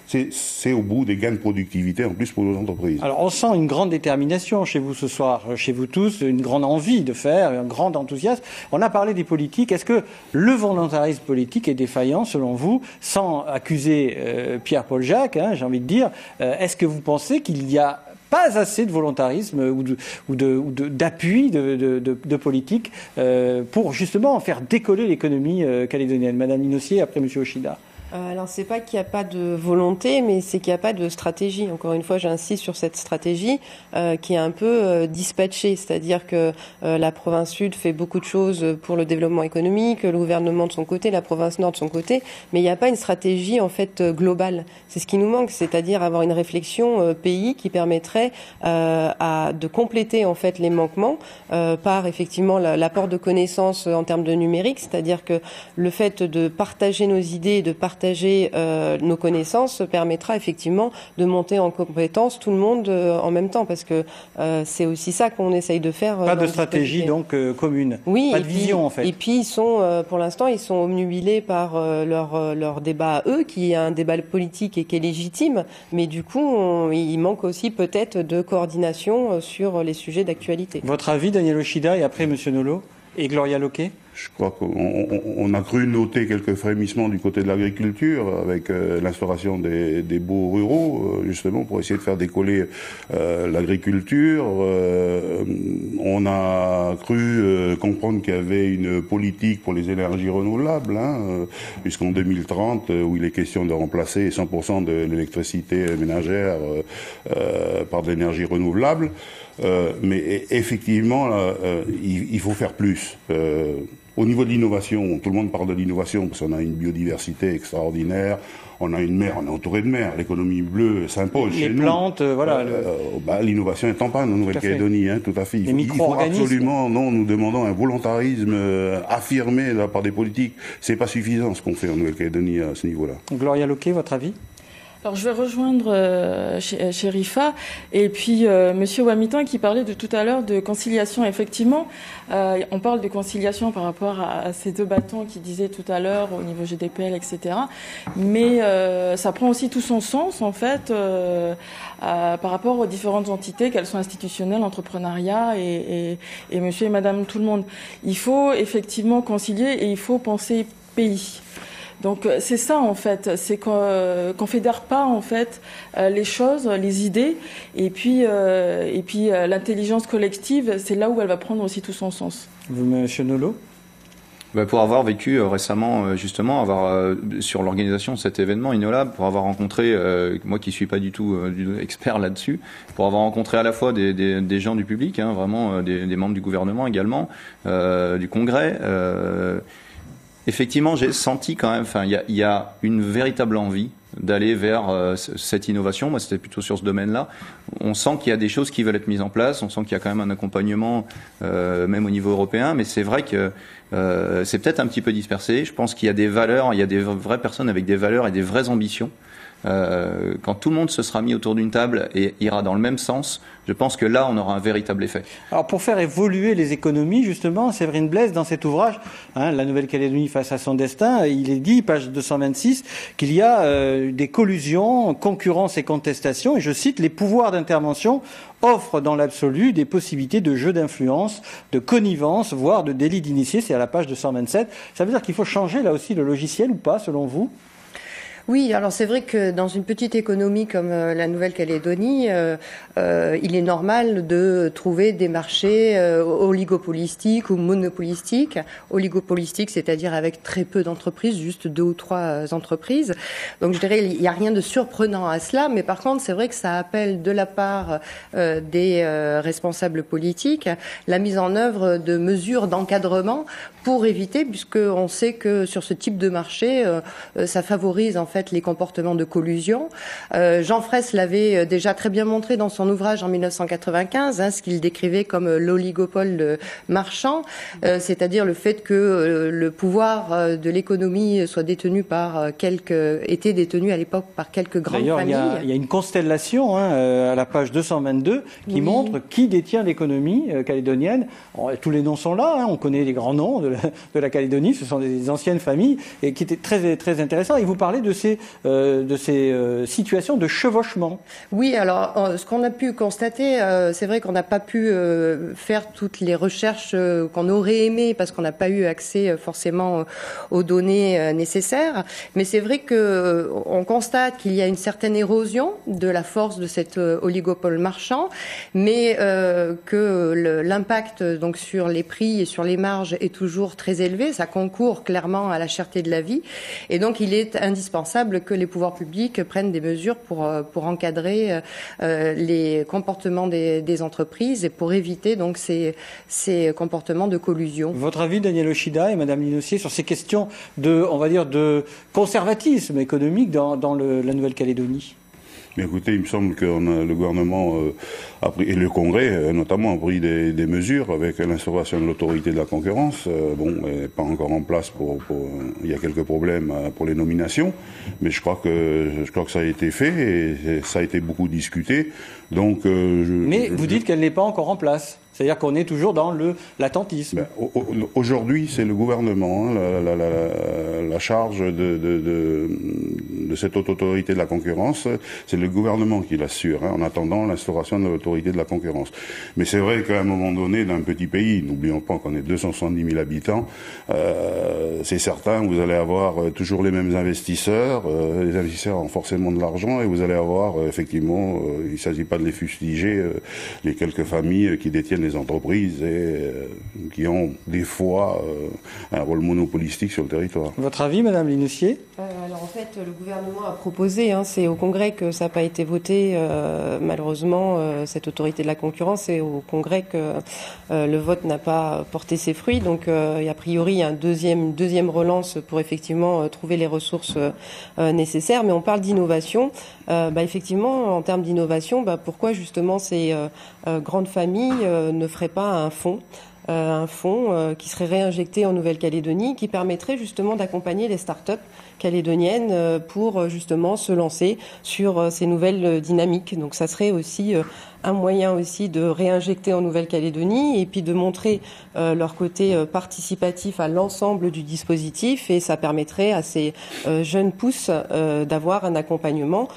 C'est au bout des gains de productivité en plus pour nos entreprises. Alors on sent une grande détermination chez vous ce soir, chez vous tous, une grande envie de faire, un grand enthousiasme. On a parlé des politiques. Est-ce que le volontarisme politique est défaillant selon vous, sans accuser Pierre-Paul Jacques, j'ai envie de dire, est-ce que vous pensez qu'il y a pas assez de volontarisme ou d'appui de politique pour justement faire décoller l'économie calédonienne. Madame Linossier, après Monsieur Yoshida. Alors, c'est pas qu'il n'y a pas de volonté, mais c'est qu'il n'y a pas de stratégie. Encore une fois, j'insiste sur cette stratégie qui est un peu dispatchée. C'est-à-dire que la province sud fait beaucoup de choses pour le développement économique, le gouvernement de son côté, la province nord de son côté, mais il n'y a pas une stratégie en fait globale. C'est ce qui nous manque, c'est-à-dire avoir une réflexion pays qui permettrait de compléter en fait les manquements par effectivement l'apport de connaissances en termes de numérique, c'est-à-dire que le fait de partager nos idées, de partager nos connaissances permettra effectivement de monter en compétence tout le monde en même temps, parce que c'est aussi ça qu'on essaye de faire. Pas de stratégie donc commune. Oui, pas de vision en fait. Et puis ils sont, pour l'instant, ils sont obnubilés par leur débat à eux, qui est un débat politique et qui est légitime, mais du coup, il manque aussi peut-être de coordination sur les sujets d'actualité. Votre avis, Daniel Yoshida, et après Monsieur Nolot et Gloria Loquet? Je crois qu'on a cru noter quelques frémissements du côté de l'agriculture avec l'instauration des baux ruraux, justement pour essayer de faire décoller l'agriculture. On a cru comprendre qu'il y avait une politique pour les énergies renouvelables, jusqu'en 2030, où il est question de remplacer 100% de l'électricité ménagère par de l'énergie renouvelable. Mais effectivement, il faut faire plus. Au niveau de l'innovation, tout le monde parle de l'innovation parce qu'on a une biodiversité extraordinaire, on a une mer, on est entouré de mer, l'écononie bleue s'impose chez nous. Les plantes, voilà. L'innovation est en panne en Nouvelle-Calédonie, tout à fait. Il faut absolument, nous demandons un volontarisme affirmé là, par des politiques. C'est pas suffisant ce qu'on fait en Nouvelle-Calédonie à ce niveau-là. Gloria Loquet, votre avis? Alors je vais rejoindre Chérifa et puis Monsieur Wamitan qui parlait de tout à l'heure de conciliation. Effectivement, on parle de conciliation par rapport à ces deux bâtons qui disaient tout à l'heure au niveau GDPL, etc. Mais ça prend aussi tout son sens en fait par rapport aux différentes entités, qu'elles soient institutionnelles, entrepreneuriat et Monsieur et Madame tout le monde. Il faut effectivement concilier et il faut penser pays. Donc c'est ça en fait, c'est qu'on fédère pas en fait les choses, les idées, et puis l'intelligence collective, c'est là où elle va prendre aussi tout son sens. Vous, Monsieur Nolot? Pour avoir vécu récemment, justement, sur l'organisation de cet événement Innolab, pour avoir rencontré, moi qui suis pas du tout expert là-dessus, pour avoir rencontré à la fois des gens du public, vraiment des membres du gouvernement également, du Congrès. Effectivement, j'ai senti quand même, il y a une véritable envie d'aller vers cette innovation. Moi, c'était plutôt sur ce domaine-là. On sent qu'il y a des choses qui veulent être mises en place. On sent qu'il y a quand même un accompagnement, même au niveau européen. Mais c'est vrai que c'est peut-être un petit peu dispersé. Je pense qu'il y a des valeurs, il y a des vraies personnes avec des valeurs et des vraies ambitions. Quand tout le monde se sera mis autour d'une table et ira dans le même sens, je pense que là, on aura un véritable effet. Alors, pour faire évoluer les économies, justement, Séverine Blaise, dans cet ouvrage, La Nouvelle-Calédonie face à son destin, il est dit, page 226, qu'il y a des collusions, concurrence et contestation, et je cite, les pouvoirs d'intervention offrent dans l'absolu des possibilités de jeu d'influence, de connivence, voire de délit d'initié, c'est à la page 227. Ça veut dire qu'il faut changer, là aussi, le logiciel ou pas, selon vous ? Oui, alors c'est vrai que dans une petite économie comme la Nouvelle-Calédonie, il est normal de trouver des marchés oligopolistiques ou monopolistiques. Oligopolistiques, c'est-à-dire avec très peu d'entreprises, juste 2 ou 3 entreprises. Donc je dirais, il n'y a rien de surprenant à cela, mais par contre, c'est vrai que ça appelle de la part des responsables politiques la mise en œuvre de mesures d'encadrement pour éviter, puisqu'on sait que sur ce type de marché, ça favorise en fait les comportements de collusion. Jean Fraisse l'avait déjà très bien montré dans son ouvrage en 1995, ce qu'il décrivait comme l'oligopole marchand, c'est-à-dire le fait que le pouvoir de l'économie soit détenu par était détenu à l'époque par quelques grandes familles. D'ailleurs, il y a une constellation à la page 222 qui montre qui détient l'économie calédonienne. Tous les noms sont là, on connaît les grands noms de la Calédonie, ce sont des anciennes familles et qui étaient très, très intéressants. Et vous parlez de ces situations de chevauchement? Oui, alors ce qu'on a pu constater, c'est vrai qu'on n'a pas pu faire toutes les recherches qu'on aurait aimé parce qu'on n'a pas eu accès forcément aux données nécessaires. Mais c'est vrai que on constate qu'il y a une certaine érosion de la force de cet oligopole marchand, mais que l'impact donc sur les prix et sur les marges est toujours très élevé. Ça concourt clairement à la cherté de la vie, et donc il est indispensable que les pouvoirs publics prennent des mesures pour encadrer les comportements des entreprises et pour éviter donc ces comportements de collusion. Votre avis, Daniel Yoshida et Madame Linossier, sur ces questions de, on va dire, de conservatisme économique dans la Nouvelle-Calédonie? Mais écoutez, il me semble que le gouvernement a pris, et le Congrès notamment, a pris des mesures avec l'instauration de l'autorité de la concurrence. Elle n'est pas encore en place il y a quelques problèmes pour les nominations, mais je crois que ça a été fait et ça a été beaucoup discuté. Donc, mais vous dites qu'elle n'est pas encore en place. C'est-à-dire qu'on est toujours dans l'attentisme. Aujourd'hui, c'est le gouvernement, la charge de cette autorité de la concurrence, c'est le gouvernement qui l'assure, en attendant l'instauration de l'autorité de la concurrence. Mais c'est vrai qu'à un moment donné, dans un petit pays, n'oublions pas qu'on est 270 000 habitants, c'est certain, vous allez avoir toujours les mêmes investisseurs, les investisseurs ont forcément de l'argent, et vous allez avoir, effectivement, il ne s'agit pas de les fustiger, les quelques familles qui détiennent les entreprises et qui ont des fois un rôle monopolistique sur le territoire. Votre avis, Madame Linossier? Alors en fait, le gouvernement a proposé, c'est au Congrès que ça n'a pas été voté, malheureusement, cette autorité de la concurrence, c'est au Congrès que le vote n'a pas porté ses fruits. Donc a priori, il y a une deuxième relance pour effectivement trouver les ressources nécessaires. Mais on parle d'innovation. Effectivement, en termes d'innovation, pourquoi justement ces grandes familles ne feraient pas un fonds qui serait réinjecté en Nouvelle-Calédonie, qui permettrait justement d'accompagner les start-up calédoniennes pour justement se lancer sur ces nouvelles dynamiques. Donc ça serait aussi un moyen aussi de réinjecter en Nouvelle-Calédonie et puis de montrer leur côté participatif à l'ensemble du dispositif, et ça permettrait à ces jeunes pousses d'avoir un accompagnement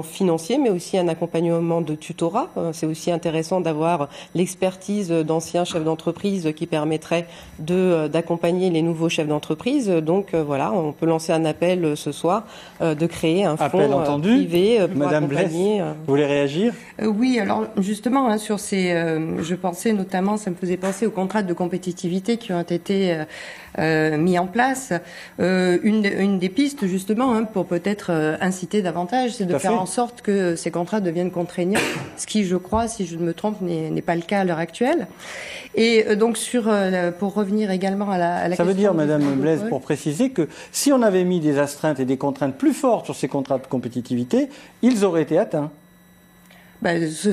financier, mais aussi un accompagnement de tutorat. C'est aussi intéressant d'avoir l'expertise d'anciens chefs d'entreprise qui permettrait d'accompagner les nouveaux chefs d'entreprise. Donc voilà, on peut lancer un appel ce soir de créer un fonds privé pour Madame accompagner. Blaise, vous voulez réagir? Oui, alors justement, sur ces, je pensais notamment, ça me faisait penser aux contrats de compétitivité qui ont été mis en place. Une des pistes justement pour peut-être inciter davantage, c'est de faire en sorte que ces contrats deviennent contraignants, ce qui, je crois, si je ne me trompe, n'est pas le cas à l'heure actuelle. Et donc pour revenir également à la question... Ça veut dire, Madame Blaise, pour préciser que si on avait mis des astreintes et des contraintes plus fortes sur ces contrats de compétitivité, ils auraient été atteints.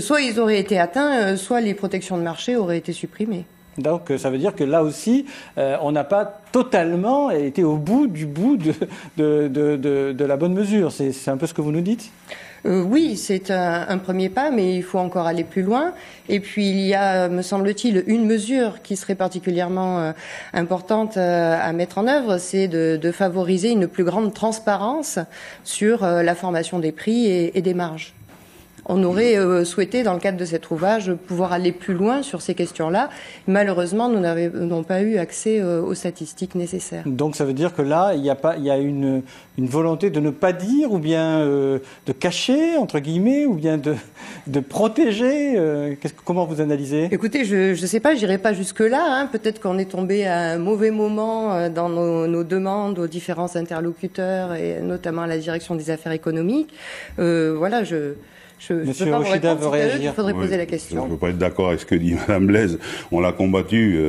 Soit ils auraient été atteints, soit les protections de marché auraient été supprimées. Donc ça veut dire que là aussi, on n'a pas totalement été au bout de la bonne mesure. C'est un peu ce que vous nous dites? Oui, c'est un premier pas, mais il faut encore aller plus loin. Et puis il y a, me semble-t-il, une mesure qui serait particulièrement importante à mettre en œuvre, c'est de favoriser une plus grande transparence sur la formation des prix et des marges. On aurait souhaité, dans le cadre de cet ouvrage, pouvoir aller plus loin sur ces questions-là. Malheureusement, nous n'avons pas eu accès aux statistiques nécessaires. Donc ça veut dire que là, il y a une volonté de ne pas dire, ou bien de cacher, entre guillemets, ou bien de protéger. Comment vous analysez? Écoutez, je sais pas, j'irai pas jusque-là. Peut-être qu'on est tombé à un mauvais moment dans nos demandes aux différents interlocuteurs, et notamment à la direction des affaires économiques. Voilà, Monsieur Yoshida veut réagir. Il faudrait poser la question. Je ne peux pas être d'accord avec ce que dit Madame Blaise. On l'a combattu.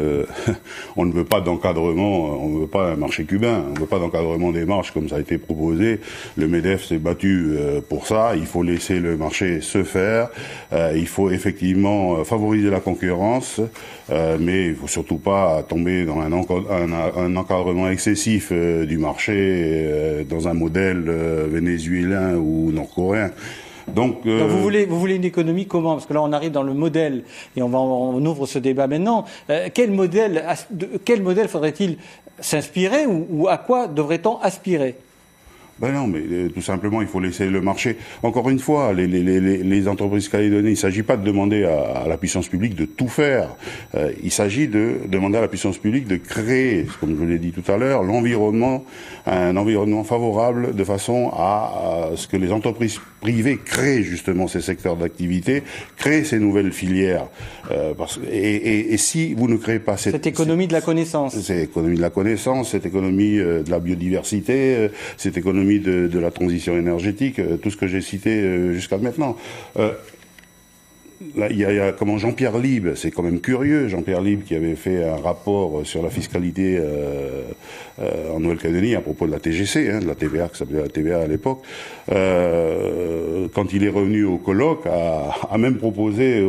On ne veut pas d'encadrement. On ne veut pas un marché cubain. On ne veut pas d'encadrement des marges comme ça a été proposé. Le MEDEF s'est battu pour ça. Il faut laisser le marché se faire. Il faut effectivement favoriser la concurrence, mais il faut surtout pas tomber dans un encadrement excessif du marché dans un modèle vénézuélien ou nord-coréen. Donc vous voulez une économie comment? Parce que là on arrive dans le modèle et on ouvre ce débat maintenant. Quel modèle faudrait-il s'inspirer ou à quoi devrait-on aspirer? Ben non, mais tout simplement, il faut laisser le marché. Encore une fois, les entreprises calédoniennes, il ne s'agit pas de demander à la puissance publique de tout faire. Il s'agit de demander à la puissance publique de créer, comme je l'ai dit tout à l'heure, un environnement favorable de façon à ce que les entreprises privées créent justement ces secteurs d'activité, créent ces nouvelles filières. Et si vous ne créez pas cette économie de la connaissance, cette économie de la connaissance, cette économie de la biodiversité, cette économie de la transition énergétique, tout ce que j'ai cité jusqu'à maintenant. Là, il y a comment Jean-Pierre Lieb, c'est quand même curieux, Jean-Pierre Lieb qui avait fait un rapport sur la fiscalité en Nouvelle-Calédonie à propos de la TGC, de la TVA, qui s'appelait la TVA à l'époque, quand il est revenu au colloque, a même proposé,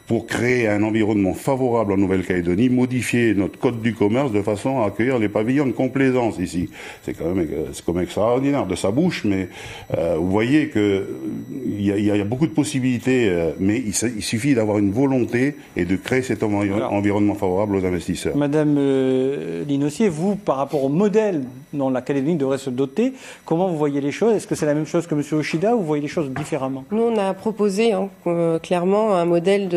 pour créer un environnement favorable en Nouvelle-Calédonie, modifier notre code du commerce de façon à accueillir les pavillons de complaisance ici. C'est quand même extraordinaire de sa bouche, mais vous voyez que il y a beaucoup de possibilités, mais il suffit d'avoir une volonté et de créer cet environnement favorable aux investisseurs. Madame Linossier, vous, par rapport au modèle dont la Calédonie devrait se doter, comment vous voyez les choses? Est-ce que c'est la même chose que M. Uchida ou vous voyez les choses différemment? Nous, on a proposé clairement un modèle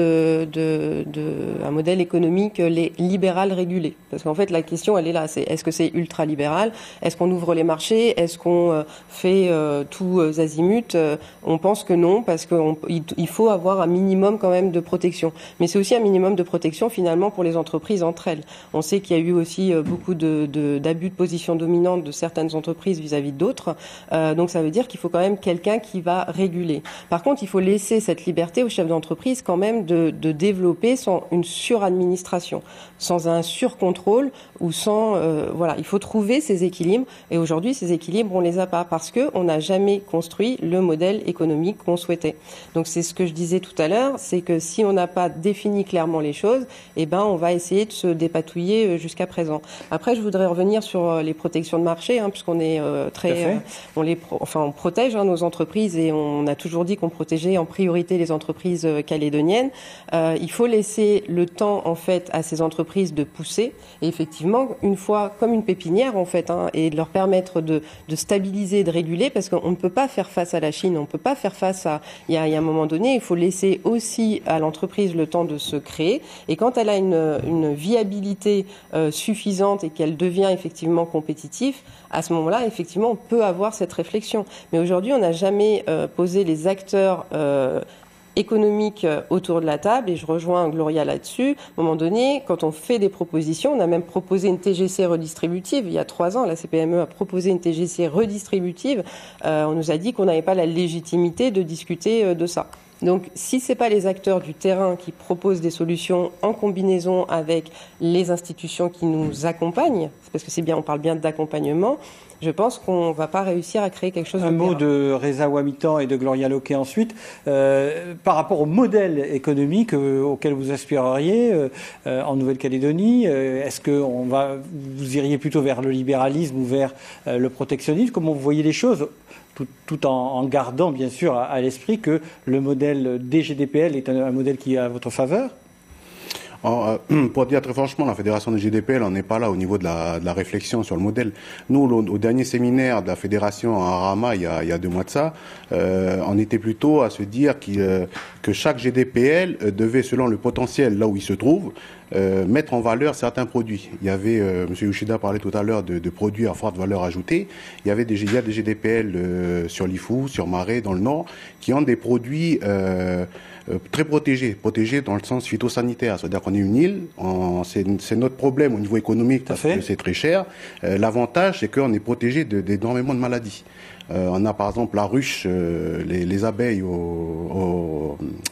un modèle économique libéral régulé. Parce qu'en fait, la question, elle est là. Est-ce que c'est ultra-libéral? Est-ce qu'on ouvre les marchés? Est-ce qu'on fait tout azimut? On pense que non, parce qu'il faut avoir un minimum quand même de protection. Mais c'est aussi un minimum de protection finalement pour les entreprises entre elles. On sait qu'il y a eu aussi beaucoup d'abus de position dominante de certaines entreprises vis-à-vis d'autres. Donc ça veut dire qu'il faut quand même quelqu'un qui va réguler. Par contre, il faut laisser cette liberté aux chefs d'entreprise quand même de développer sans une suradministration, sans un surcontrôle ou sans il faut trouver ces équilibres. Et aujourd'hui, ces équilibres, on les a pas parce que on n'a jamais construit le modèle économique qu'on souhaitait. Donc c'est ce que je disais tout à l'heure, c'est que si on n'a pas défini clairement les choses, on va essayer de se dépatouiller jusqu'à présent. Après, je voudrais revenir sur les protections de marché, puisqu'on est on protège nos entreprises et on a toujours dit qu'on protégeait en priorité les entreprises calédoniennes. Il faut laisser le temps en fait à ces entreprises de pousser et effectivement une fois comme une pépinière en fait et de leur permettre de stabiliser, de réguler parce qu'on ne peut pas faire face à la Chine, on ne peut pas faire face à il y a un moment donné, il faut laisser aussi à l'entreprise le temps de se créer et quand elle a une viabilité suffisante et qu'elle devient effectivement compétitive, à ce moment-là, effectivement, on peut avoir cette réflexion. Mais aujourd'hui, on n'a jamais posé les acteurs économiques autour de la table, et je rejoins Gloria là-dessus. À un moment donné, quand on fait des propositions, on a même proposé une TGC redistributive. Il y a 3 ans, la CPME a proposé une TGC redistributive. On nous a dit qu'on n'avait pas la légitimité de discuter de ça. Donc, si c'est pas les acteurs du terrain qui proposent des solutions en combinaison avec les institutions qui nous accompagnent, parce que c'est bien, on parle bien d'accompagnement, je pense qu'on va pas réussir à créer quelque chose de Un mot de Reza Ouamitan et de Gloria Loquet ensuite. Par rapport au modèle économique auquel vous aspireriez en Nouvelle-Calédonie, est-ce que vous iriez plutôt vers le libéralisme ou vers le protectionnisme? Comment vous voyez les choses? Tout en gardant bien sûr à l'esprit que le modèle DGDPL est un modèle qui est à votre faveur? Pour dire très franchement, la fédération des GDPL, on n'est pas là au niveau de la réflexion sur le modèle. Nous, au dernier séminaire de la fédération à Arama, il y a 2 mois de ça, on était plutôt à se dire que chaque GDPL devait, selon le potentiel là où il se trouve, mettre en valeur certains produits. Il y avait, M. Uchida parlait tout à l'heure de produits à forte valeur ajoutée. Il y a des GDPL sur l'IFU, sur Marais, dans le Nord, qui ont des produits très protégés dans le sens phytosanitaire. C'est-à-dire qu'on est une île, c'est notre problème au niveau économique parce que c'est très cher. L'avantage, c'est qu'on est protégé d'énormément de maladies. On a par exemple la ruche, les abeilles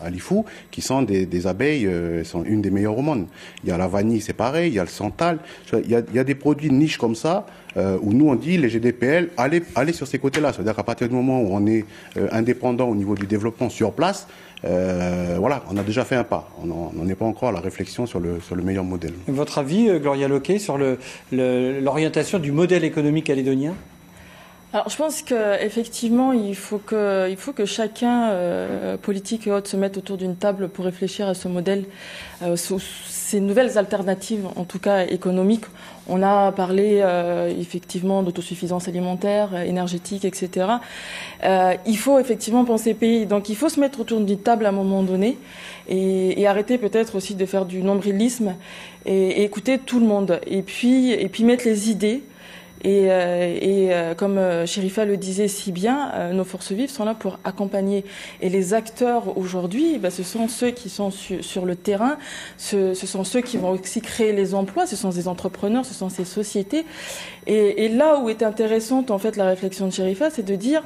à l'IFU, qui sont des abeilles, sont une des meilleures au monde. Il y a la vanille, c'est pareil, il y a le santal. Il y a des produits de niche comme ça, où nous on dit, les GDPL, allez sur ces côtés-là. C'est-à-dire qu'à partir du moment où on est indépendant au niveau du développement sur place, on a déjà fait un pas. On n'en est pas encore à la réflexion sur le meilleur modèle. Votre avis, Gloria Loquet, sur l'orientation du modèle économique calédonien? Alors, je pense qu'effectivement, il faut que chacun, politique et autres, se mette autour d'une table pour réfléchir à ce modèle. ces nouvelles alternatives, en tout cas économiques. On a parlé effectivement d'autosuffisance alimentaire, énergétique, etc. Il faut effectivement penser pays. Donc il faut se mettre autour d'une table à un moment donné et arrêter peut-être aussi de faire du nombrilisme et écouter tout le monde. Et puis mettre les idées. Et comme Chérifa le disait si bien, nos forces vives sont là pour accompagner. Et les acteurs aujourd'hui, ce sont ceux qui sont sur le terrain, ce sont ceux qui vont aussi créer les emplois, ce sont des entrepreneurs, ce sont ces sociétés. Et là où est intéressante en fait la réflexion de Chérifa, c'est de dire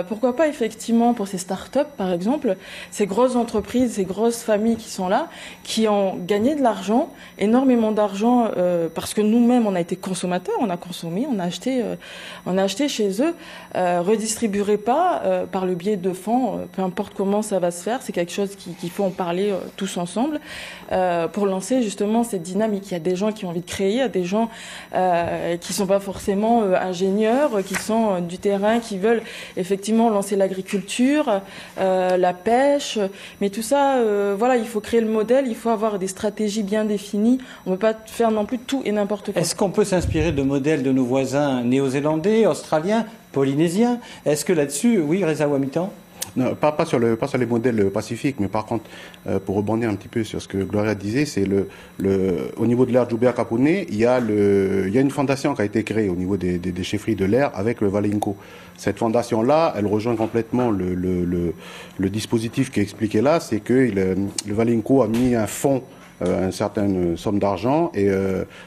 pourquoi pas effectivement pour ces start-up par exemple, ces grosses entreprises, ces grosses familles qui sont là, qui ont gagné de l'argent, énormément d'argent parce que nous-mêmes on a été consommateurs, on a consommé, on a acheté chez eux, redistribuerait pas par le biais de fonds, peu importe comment ça va se faire, c'est quelque chose qu'il faut en parler tous ensemble pour lancer justement cette dynamique. Il y a des gens qui ont envie de créer, il y a des gens qui sont pas forcément ingénieurs, qui sont du terrain, qui veulent effectivement lancer l'agriculture, la pêche, mais tout ça, voilà, il faut créer le modèle, il faut avoir des stratégies bien définies. On ne peut pas faire non plus tout et n'importe quoi. Est-ce qu'on peut s'inspirer de modèles de nos voisins néo-zélandais, australiens, polynésiens? Est-ce que là-dessus, oui, Reza Ouamitan? Non, pas sur les modèles pacifiques, mais par contre, pour rebondir un petit peu sur ce que Gloria disait, c'est au niveau de l'aire Djoubert Caponé, il y a une fondation qui a été créée au niveau des chefferies de l'air avec le Valinco. Cette fondation-là, elle rejoint complètement le dispositif qui est expliqué là, c'est que le Valinco a mis un fonds, une certaine somme d'argent, et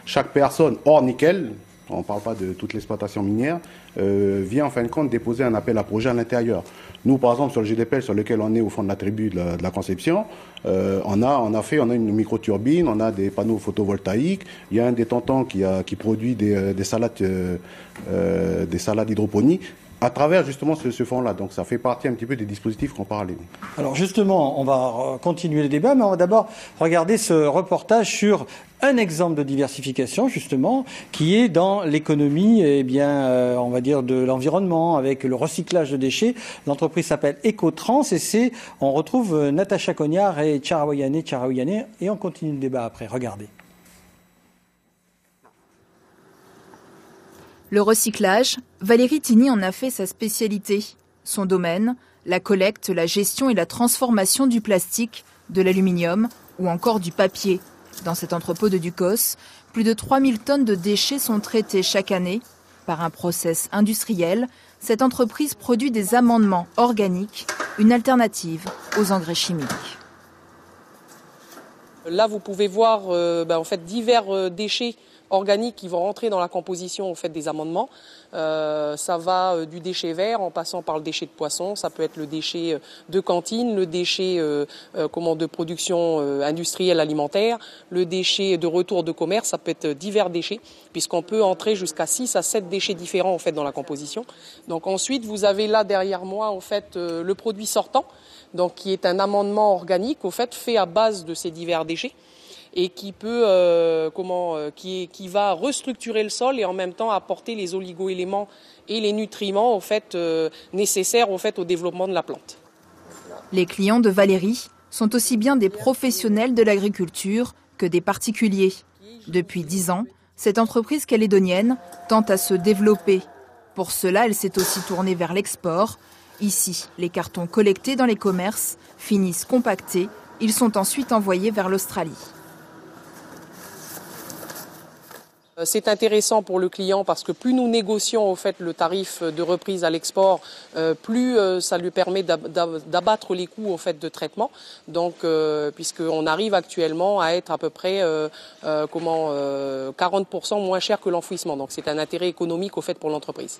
chaque personne hors nickel, on ne parle pas de toute l'exploitation minière, vient en fin de compte déposer un appel à projet à l'intérieur. Nous, par exemple, sur le GDPL, sur lequel on est au fond de la tribu de la Conception, on a une microturbine, on a des panneaux photovoltaïques, il y a un des tontons qui produit des salades d'hydroponie, à travers justement ce fonds-là. Donc ça fait partie un petit peu des dispositifs qu'on parlait. Alors justement, on va continuer le débat, mais on va d'abord regarder ce reportage sur un exemple de diversification, justement, qui est dans l'économie, on va dire, de l'environnement, avec le recyclage de déchets. L'entreprise s'appelle Ecotrans, et on retrouve Natacha Cognard et Charawayane, et on continue le débat après. Regardez. Le recyclage, Valérie Tigny en a fait sa spécialité. Son domaine, la collecte, la gestion et la transformation du plastique, de l'aluminium ou encore du papier. Dans cet entrepôt de Ducos, plus de 3000 tonnes de déchets sont traitées chaque année. Par un process industriel, cette entreprise produit des amendements organiques, une alternative aux engrais chimiques. Là, vous pouvez voir divers déchets organiques qui vont rentrer dans la composition des amendements. Ça va du déchet vert en passant par le déchet de poisson, ça peut être le déchet de cantine, le déchet de production industrielle alimentaire, le déchet de retour de commerce, ça peut être divers déchets puisqu'on peut entrer jusqu'à 6 à 7 déchets différents dans la composition. Donc ensuite, vous avez là derrière moi le produit sortant, donc qui est un amendement organique fait à base de ces divers déchets, et qui peut qui va restructurer le sol et en même temps apporter les oligo-éléments et les nutriments nécessaires au développement de la plante. Les clients de Valérie sont aussi bien des professionnels de l'agriculture que des particuliers. Depuis 10 ans, cette entreprise calédonienne tente à se développer. Pour cela, elle s'est aussi tournée vers l'export. Ici, les cartons collectés dans les commerces finissent compactés. Ils sont ensuite envoyés vers l'Australie. C'est intéressant pour le client parce que plus nous négocions le tarif de reprise à l'export, plus ça lui permet d'abattre les coûts de traitement. Donc, puisqu'on arrive actuellement à être à peu près 40% moins cher que l'enfouissement. Donc, c'est un intérêt économique pour l'entreprise.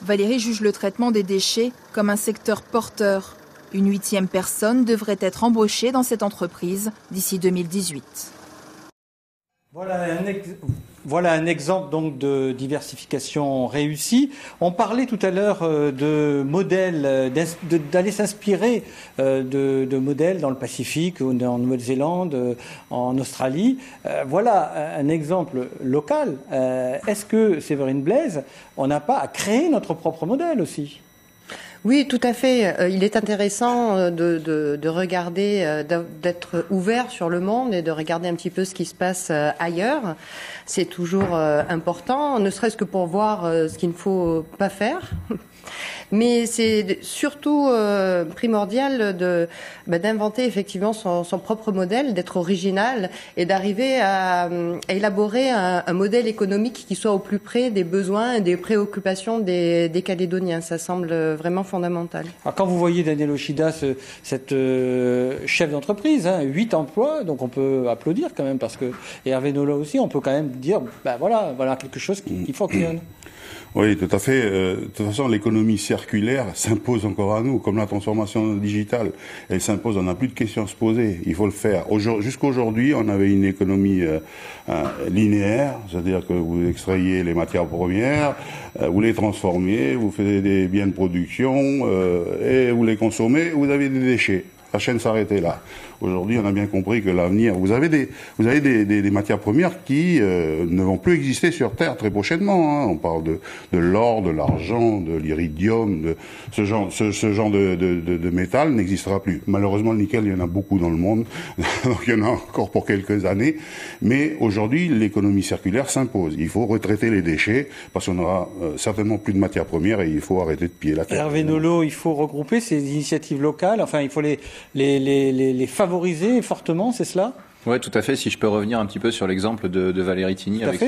Valérie juge le traitement des déchets comme un secteur porteur. Une 8e personne devrait être embauchée dans cette entreprise d'ici 2018. Voilà un exemple donc de diversification réussie. On parlait tout à l'heure de modèles, d'aller s'inspirer de modèles dans le Pacifique, ou en Nouvelle-Zélande, en Australie. Voilà un exemple local. Est-ce que, Séverine Blaise, on n'a pas à créer notre propre modèle aussi ? Oui, tout à fait. Il est intéressant de regarder, d'être ouvert sur le monde et de regarder un petit peu ce qui se passe ailleurs. C'est toujours important, ne serait-ce que pour voir ce qu'il ne faut pas faire. Mais c'est surtout primordial d'inventer effectivement son propre modèle, d'être original et d'arriver à élaborer un modèle économique qui soit au plus près des besoins et des préoccupations des Calédoniens. Ça semble vraiment fondamental. Alors quand vous voyez Daniel Ochida, cette chef d'entreprise, 8 emplois, donc on peut applaudir quand même, parce que, et Hervé Nolot aussi, on peut quand même dire, voilà quelque chose qui fonctionne. Oui, tout à fait. De toute façon, l'économie circulaire s'impose encore à nous, comme la transformation digitale. Elle s'impose, on n'a plus de questions à se poser. Il faut le faire. Jusqu'aujourd'hui, on avait une économie linéaire, c'est-à-dire que vous extrayez les matières premières, vous les transformez, vous faites des biens de production et vous les consommez, vous avez des déchets. La chaîne s'arrêtait là. Aujourd'hui, on a bien compris que l'avenir... Vous avez des matières premières qui ne vont plus exister sur Terre très prochainement. On parle de l'or, de l'argent, de l'iridium, ce genre de métal n'existera plus. Malheureusement, le nickel, il y en a beaucoup dans le monde, donc il y en a encore pour quelques années. Mais aujourd'hui, l'économie circulaire s'impose. Il faut retraiter les déchets parce qu'on aura certainement plus de matières premières et il faut arrêter de piller la terre. Hervé Nolot, il faut regrouper ces initiatives locales. Enfin, il faut les favoriser fortement, c'est cela ? Oui, tout à fait. Si je peux revenir un petit peu sur l'exemple de Valérie Thigny avec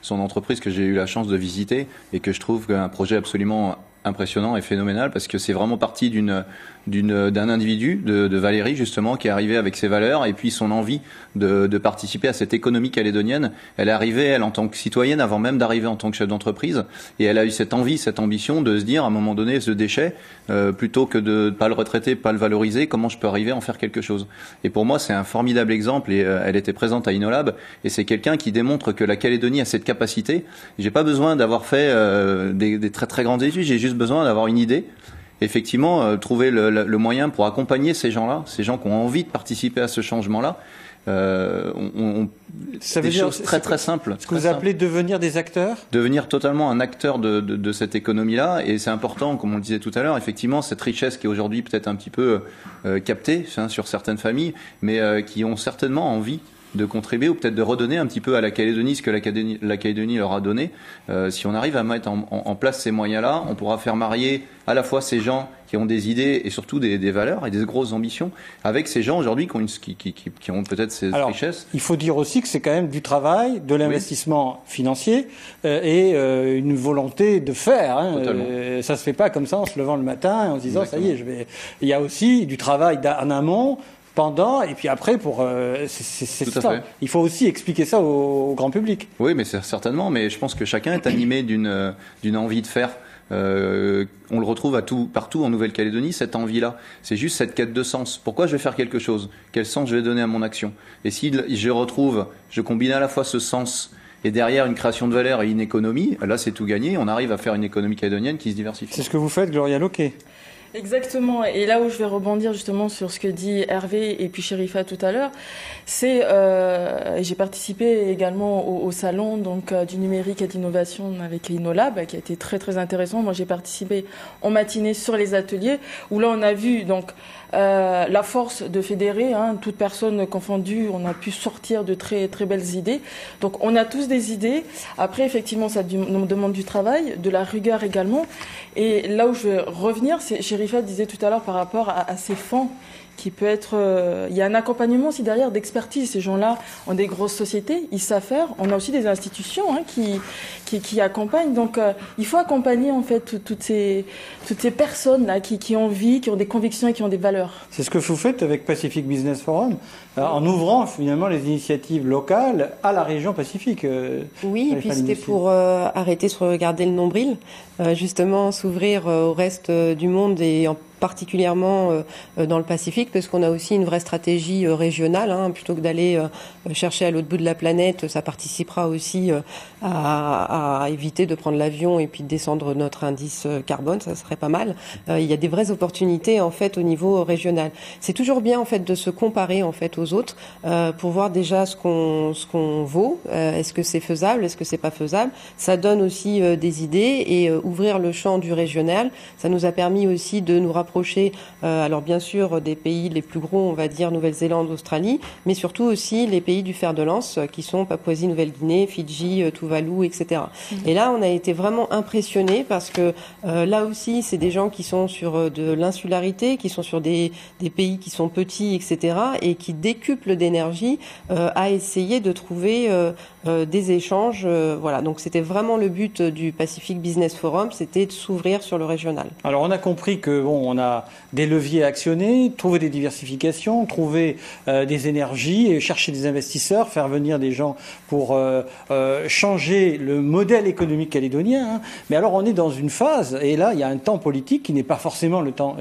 son entreprise que j'ai eu la chance de visiter et que je trouve un projet absolument impressionnant et phénoménal parce que c'est vraiment parti d'un individu, de Valérie justement, qui est arrivé avec ses valeurs et puis son envie de participer à cette économie calédonienne. Elle est arrivée, elle, en tant que citoyenne, avant même d'arriver en tant que chef d'entreprise, et elle a eu cette envie, cette ambition de se dire, à un moment donné, ce déchet, plutôt que de pas le retraiter, pas le valoriser, comment je peux arriver à en faire quelque chose. Et pour moi, c'est un formidable exemple, et elle était présente à InnoLab, et c'est quelqu'un qui démontre que la Calédonie a cette capacité. J'ai pas besoin d'avoir fait des très très grandes études, j'ai juste besoin d'avoir une idée. Effectivement, trouver le moyen pour accompagner ces gens-là, ces gens qui ont envie de participer à ce changement-là. Ça veut des dire choses très très simples. Ce que vous appelez devenir des acteurs ? Devenir totalement un acteur de cette économie-là. Et c'est important, comme on le disait tout à l'heure, effectivement, cette richesse qui est aujourd'hui peut-être un petit peu captée sur certaines familles, mais qui ont certainement envie de contribuer ou peut-être de redonner un petit peu à la Calédonie ce que la Calédonie leur a donné. Si on arrive à mettre en place ces moyens-là, on pourra faire marier à la fois ces gens qui ont des idées et surtout des valeurs et des grosses ambitions avec ces gens aujourd'hui qui ont peut-être ces richesses. Il faut dire aussi que c'est quand même du travail, de l'investissement financier et une volonté de faire. Ça se fait pas comme ça en se levant le matin et en se disant ça y est, Il y a aussi du travail en amont, pendant et puis après c'est ça. Il faut aussi expliquer ça au grand public. Oui, mais certainement. Mais je pense que chacun est animé d'une envie de faire. On le retrouve partout en Nouvelle-Calédonie, cette envie-là. C'est juste cette quête de sens. Pourquoi je vais faire quelque chose ? Quel sens je vais donner à mon action ? Et si je combine à la fois ce sens et derrière une création de valeur et une économie, là c'est tout gagné. On arrive à faire une économie calédonienne qui se diversifie. C'est ce que vous faites, Gloria Loquet. Exactement. Et là où je vais rebondir justement sur ce que dit Hervé et puis Chérifa tout à l'heure, c'est j'ai participé également au salon du numérique et d'innovation avec InnoLab qui a été très très intéressant. Moi j'ai participé en matinée sur les ateliers où là on a vu la force de fédérer, toutes personnes confondues, on a pu sortir de très très belles idées. Donc on a tous des idées. Après effectivement ça demande du travail, de la rigueur également. Et là où je vais revenir, c'est Chérifa disait tout à l'heure par rapport à ces fonds qui peut être... il y a un accompagnement aussi derrière d'expertise. Ces gens-là ont des grosses sociétés, ils savent faire. On a aussi des institutions qui accompagnent. Donc il faut accompagner en fait toutes ces personnes-là qui ont vie, qui ont des convictions et qui ont des valeurs. C'est ce que vous faites avec Pacific Business Forum, en ouvrant finalement les initiatives locales à la région Pacifique. Oui, et puis c'était pour arrêter de se regarder le nombril, justement s'ouvrir au reste du monde et en particulièrement dans le Pacifique, parce qu'on a aussi une vraie stratégie régionale, hein, plutôt que d'aller chercher à l'autre bout de la planète. Ça participera aussi à éviter de prendre l'avion et puis de descendre notre indice carbone, ça serait pas mal. Il y a des vraies opportunités en fait au niveau régional. C'est toujours bien en fait de se comparer en fait aux autres pour voir déjà ce qu'on vaut. Est-ce que c'est faisable, est-ce que c'est pas faisable? Ça donne aussi des idées et ouvrir le champ du régional. Ça nous a permis aussi de nous rapprocher, alors bien sûr des pays les plus gros, on va dire Nouvelle-Zélande, Australie, mais surtout aussi les pays du fer de lance qui sont Papouasie-Nouvelle-Guinée, Fidji, Tuvalu, etc. Et là, on a été vraiment impressionnés parce que là aussi, c'est des gens qui sont sur de l'insularité, qui sont sur des pays qui sont petits, etc. et qui décuplent d'énergie à essayer de trouver des échanges. Voilà, donc c'était vraiment le but du Pacific Business Forum, c'était de s'ouvrir sur le régional. Alors on a compris que on a des leviers à actionner, trouver des diversifications, trouver des énergies, et chercher des investisseurs, faire venir des gens pour changer le modèle économique calédonien. Hein. Mais alors on est dans une phase, et là il y a un temps politique qui n'est pas forcément le temps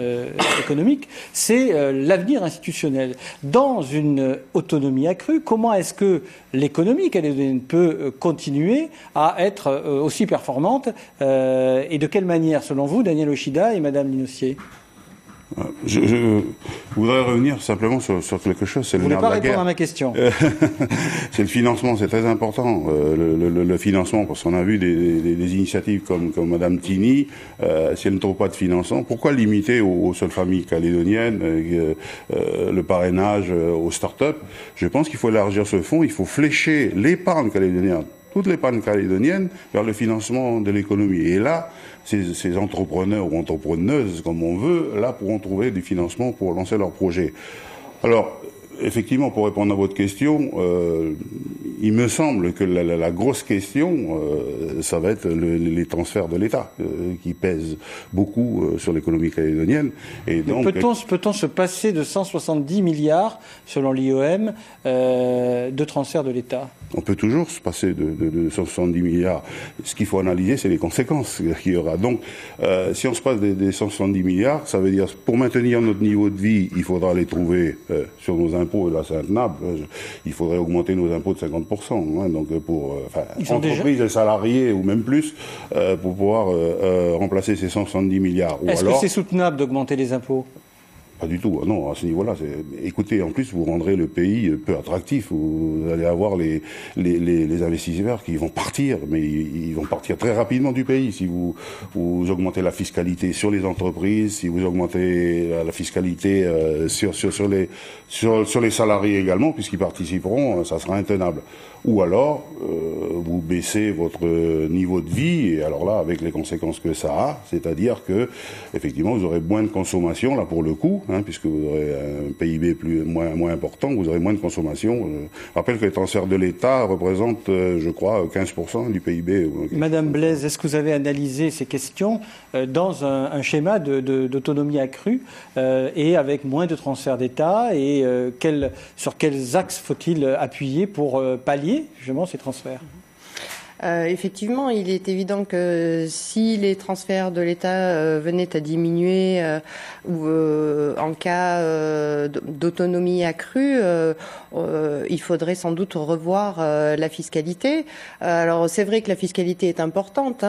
économique, c'est l'avenir institutionnel. Dans une autonomie accrue, comment est-ce que l'économie calédonienne peut continuer à être aussi performante et de quelle manière, selon vous, Daniel Ochida et Madame Linossier? Je voudrais revenir simplement sur quelque chose. C'est vous ne voulez pas répondre à ma question? C'est le financement, c'est très important. Le financement, parce qu'on a vu des initiatives comme Madame Tini, si elle ne trouve pas de financement, pourquoi limiter aux seules familles calédoniennes le parrainage aux start-up? Je pense qu'il faut élargir ce fonds, il faut flécher l'épargne calédonienne, toute l'épargne calédonienne, vers le financement de l'économie. Et là, ces entrepreneurs ou entrepreneuses, comme on veut, là pourront trouver du financement pour lancer leurs projets. Alors, effectivement, pour répondre à votre question, il me semble que la grosse question, ça va être les transferts de l'État, qui pèsent beaucoup sur l'économie calédonienne. Et donc, peut-on se passer de 170 milliards, selon l'IOM, de transferts de l'État? On peut toujours se passer de 170 milliards. Ce qu'il faut analyser, c'est les conséquences qu'il y aura. Donc, si on se passe des 170 milliards, ça veut dire, pour maintenir notre niveau de vie, il faudra les trouver sur nos impôts. Et là, c'est intenable. Il faudrait augmenter nos impôts de 50%. Hein, donc, pour entreprises et salariés, ou même plus, pour pouvoir remplacer ces 170 milliards. Est-ce que c'est soutenable d'augmenter les impôts? Pas du tout. Non, à ce niveau-là, écoutez, en plus, vous rendrez le pays peu attractif. Vous allez avoir les investisseurs qui vont partir, mais ils vont partir très rapidement du pays. Si vous augmentez la fiscalité sur les entreprises, si vous augmentez la fiscalité sur les salariés également, puisqu'ils participeront, ça sera intenable. Ou alors, vous baissez votre niveau de vie, et alors là, avec les conséquences que ça a, c'est-à-dire que, effectivement, vous aurez moins de consommation, là, pour le coup, hein, puisque vous aurez un PIB moins important, vous aurez moins de consommation. Je rappelle que les transferts de l'État représentent, je crois, 15% du PIB. Madame Blaise, est-ce que vous avez analysé ces questions dans un schéma d'autonomie accrue et avec moins de transferts d'État, et sur quels axes faut-il appuyer pour pallier justement ces transferts? Effectivement, il est évident que si les transferts de l'État venaient à diminuer ou en cas d'autonomie accrue, il faudrait sans doute revoir la fiscalité. Alors c'est vrai que la fiscalité est importante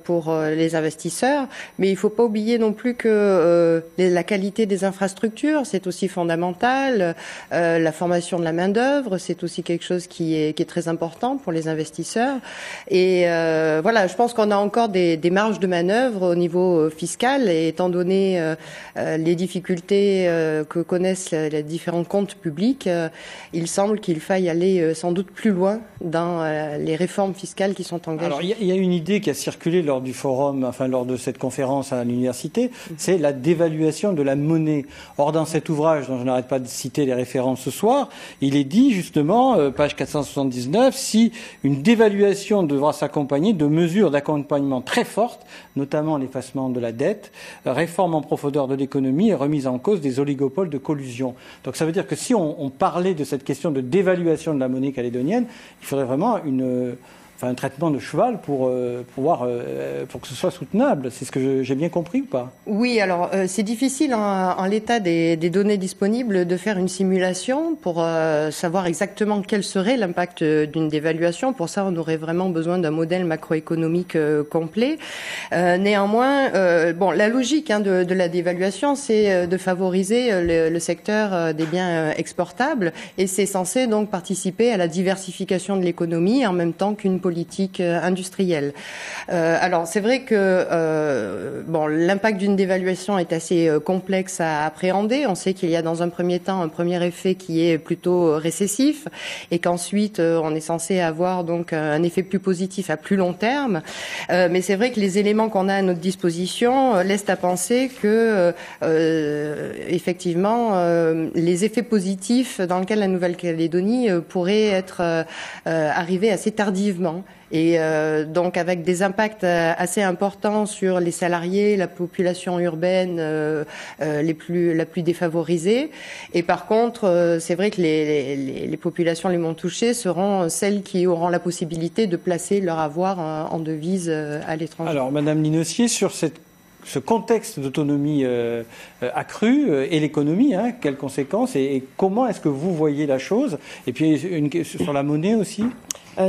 pour les investisseurs, mais il ne faut pas oublier non plus que la qualité des infrastructures, c'est aussi fondamental. La formation de la main-d'œuvre, c'est aussi quelque chose qui est très important pour les investisseurs. Et voilà, je pense qu'on a encore des marges de manœuvre au niveau fiscal, et étant donné les difficultés que connaissent les différents comptes publics, il semble qu'il faille aller sans doute plus loin dans les réformes fiscales qui sont engagées. Alors, il y a une idée qui a circulé lors du forum, enfin lors de cette conférence à l'université, c'est la dévaluation de la monnaie. Or, dans cet ouvrage, dont je n'arrête pas de citer les références ce soir, il est dit justement, page 479, si une dévaluation devra s'accompagner de mesures d'accompagnement très fortes, notamment l'effacement de la dette, réforme en profondeur de l'économie et remise en cause des oligopoles de collusion. Donc ça veut dire que si on parlait de cette question de dévaluation de la monnaie calédonienne, il faudrait vraiment un traitement de cheval pour que ce soit soutenable. C'est ce que j'ai bien compris ou pas? Oui, alors c'est difficile en l'état des données disponibles de faire une simulation pour savoir exactement quel serait l'impact d'une dévaluation. Pour ça, on aurait vraiment besoin d'un modèle macroéconomique complet. Néanmoins, la logique de la dévaluation, c'est de favoriser le secteur des biens exportables, et c'est censé donc participer à la diversification de l'économie en même temps qu'une politique industrielle. Alors c'est vrai que l'impact d'une dévaluation est assez complexe à appréhender. On sait qu'il y a dans un premier temps un premier effet qui est plutôt récessif, et qu'ensuite on est censé avoir donc un effet plus positif à plus long terme. Mais c'est vrai que les éléments qu'on a à notre disposition laissent à penser que effectivement les effets positifs dans le cas de la Nouvelle-Calédonie pourraient être arrivés assez tardivement. Et donc avec des impacts assez importants sur les salariés, la population urbaine la plus défavorisée. Et par contre, c'est vrai que les populations les moins touchées seront celles qui auront la possibilité de placer leur avoir en devise à l'étranger. Alors, Madame Linossier, sur ce contexte d'autonomie accrue et l'économie, quelles conséquences et comment est-ce que vous voyez la chose? Et puis sur la monnaie aussi.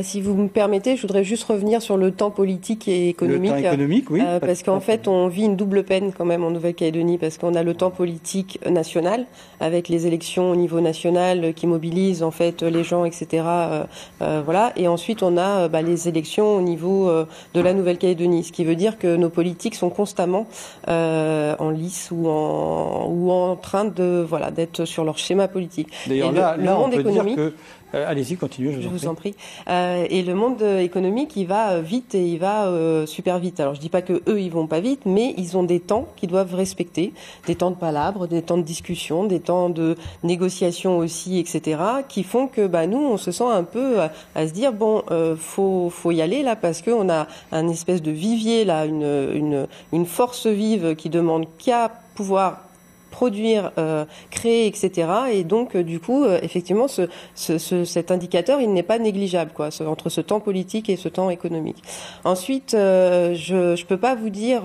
Si vous me permettez, je voudrais juste revenir sur le temps politique et économique. Le temps économique, oui. Parce qu'en fait, on vit une double peine quand même en Nouvelle-Calédonie, parce qu'on a le temps politique national, avec les élections au niveau national qui mobilisent en fait les gens, etc. Voilà. Et ensuite, on a les élections au niveau de la Nouvelle-Calédonie, ce qui veut dire que nos politiques sont constamment en lice ou en train de d'être sur leur schéma politique. D'ailleurs, là, on peut dire que allez-y, continuez, je vous en prie. Et le monde économique, il va vite et il va super vite. Alors, je dis pas que eux, ils vont pas vite, mais ils ont des temps qu'ils doivent respecter, des temps de palabres, des temps de discussion, des temps de négociation aussi, etc., qui font que nous, on se sent un peu à se dire faut y aller là, parce que on a un espèce de vivier là, une force vive qui demande qu'à pouvoir produire, créer, etc. Et donc, du coup, effectivement, cet indicateur, il n'est pas négligeable, entre ce temps politique et ce temps économique. Ensuite, je peux pas vous dire,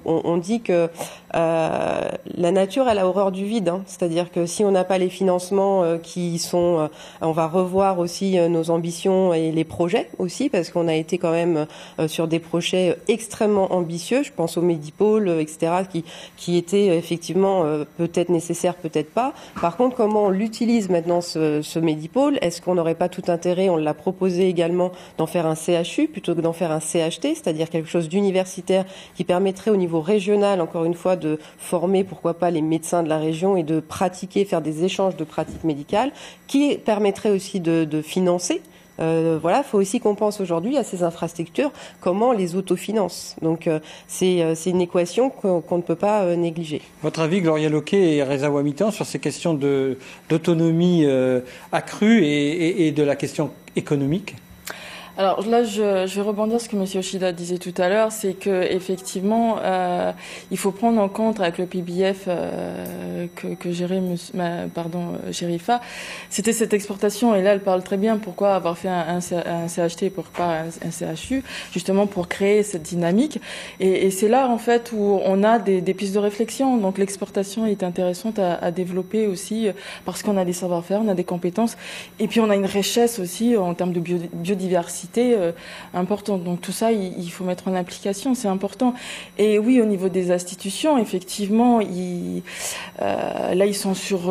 on dit que la nature, elle a horreur du vide, c'est-à-dire que si on n'a pas les financements qui sont, on va revoir aussi nos ambitions et les projets aussi, parce qu'on a été quand même sur des projets extrêmement ambitieux. Je pense au Medipôle, etc., qui étaient effectivement peut-être nécessaire, peut-être pas. Par contre, comment on l'utilise maintenant ce Medipôle? Est-ce qu'on n'aurait pas tout intérêt, on l'a proposé également, d'en faire un CHU plutôt que d'en faire un CHT, c'est-à-dire quelque chose d'universitaire qui permettrait au niveau régional, encore une fois, de former, pourquoi pas, les médecins de la région et de pratiquer, faire des échanges de pratiques médicales, qui permettrait aussi de financer. Faut aussi qu'on pense aujourd'hui à ces infrastructures, comment on les autofinance. Donc c'est une équation qu'on ne peut pas négliger. Votre avis, Gloria Loquet et Reza Ouamitan, sur ces questions d'autonomie accrue et de la question économique? Alors là, je vais rebondir sur ce que M. Yoshida disait tout à l'heure, c'est que effectivement, il faut prendre en compte avec le PBF que gérait Sherifa, c'était cette exportation. Et là, elle parle très bien pourquoi avoir fait un CHT et pourquoi un CHU, justement pour créer cette dynamique. Et c'est là en fait où on a des pistes de réflexion. Donc l'exportation est intéressante à développer aussi parce qu'on a des savoir-faire, on a des compétences, et puis on a une richesse aussi en termes de biodiversité importante. Donc tout ça, il faut mettre en application, c'est important. Et oui, au niveau des institutions, effectivement, là, ils sont sur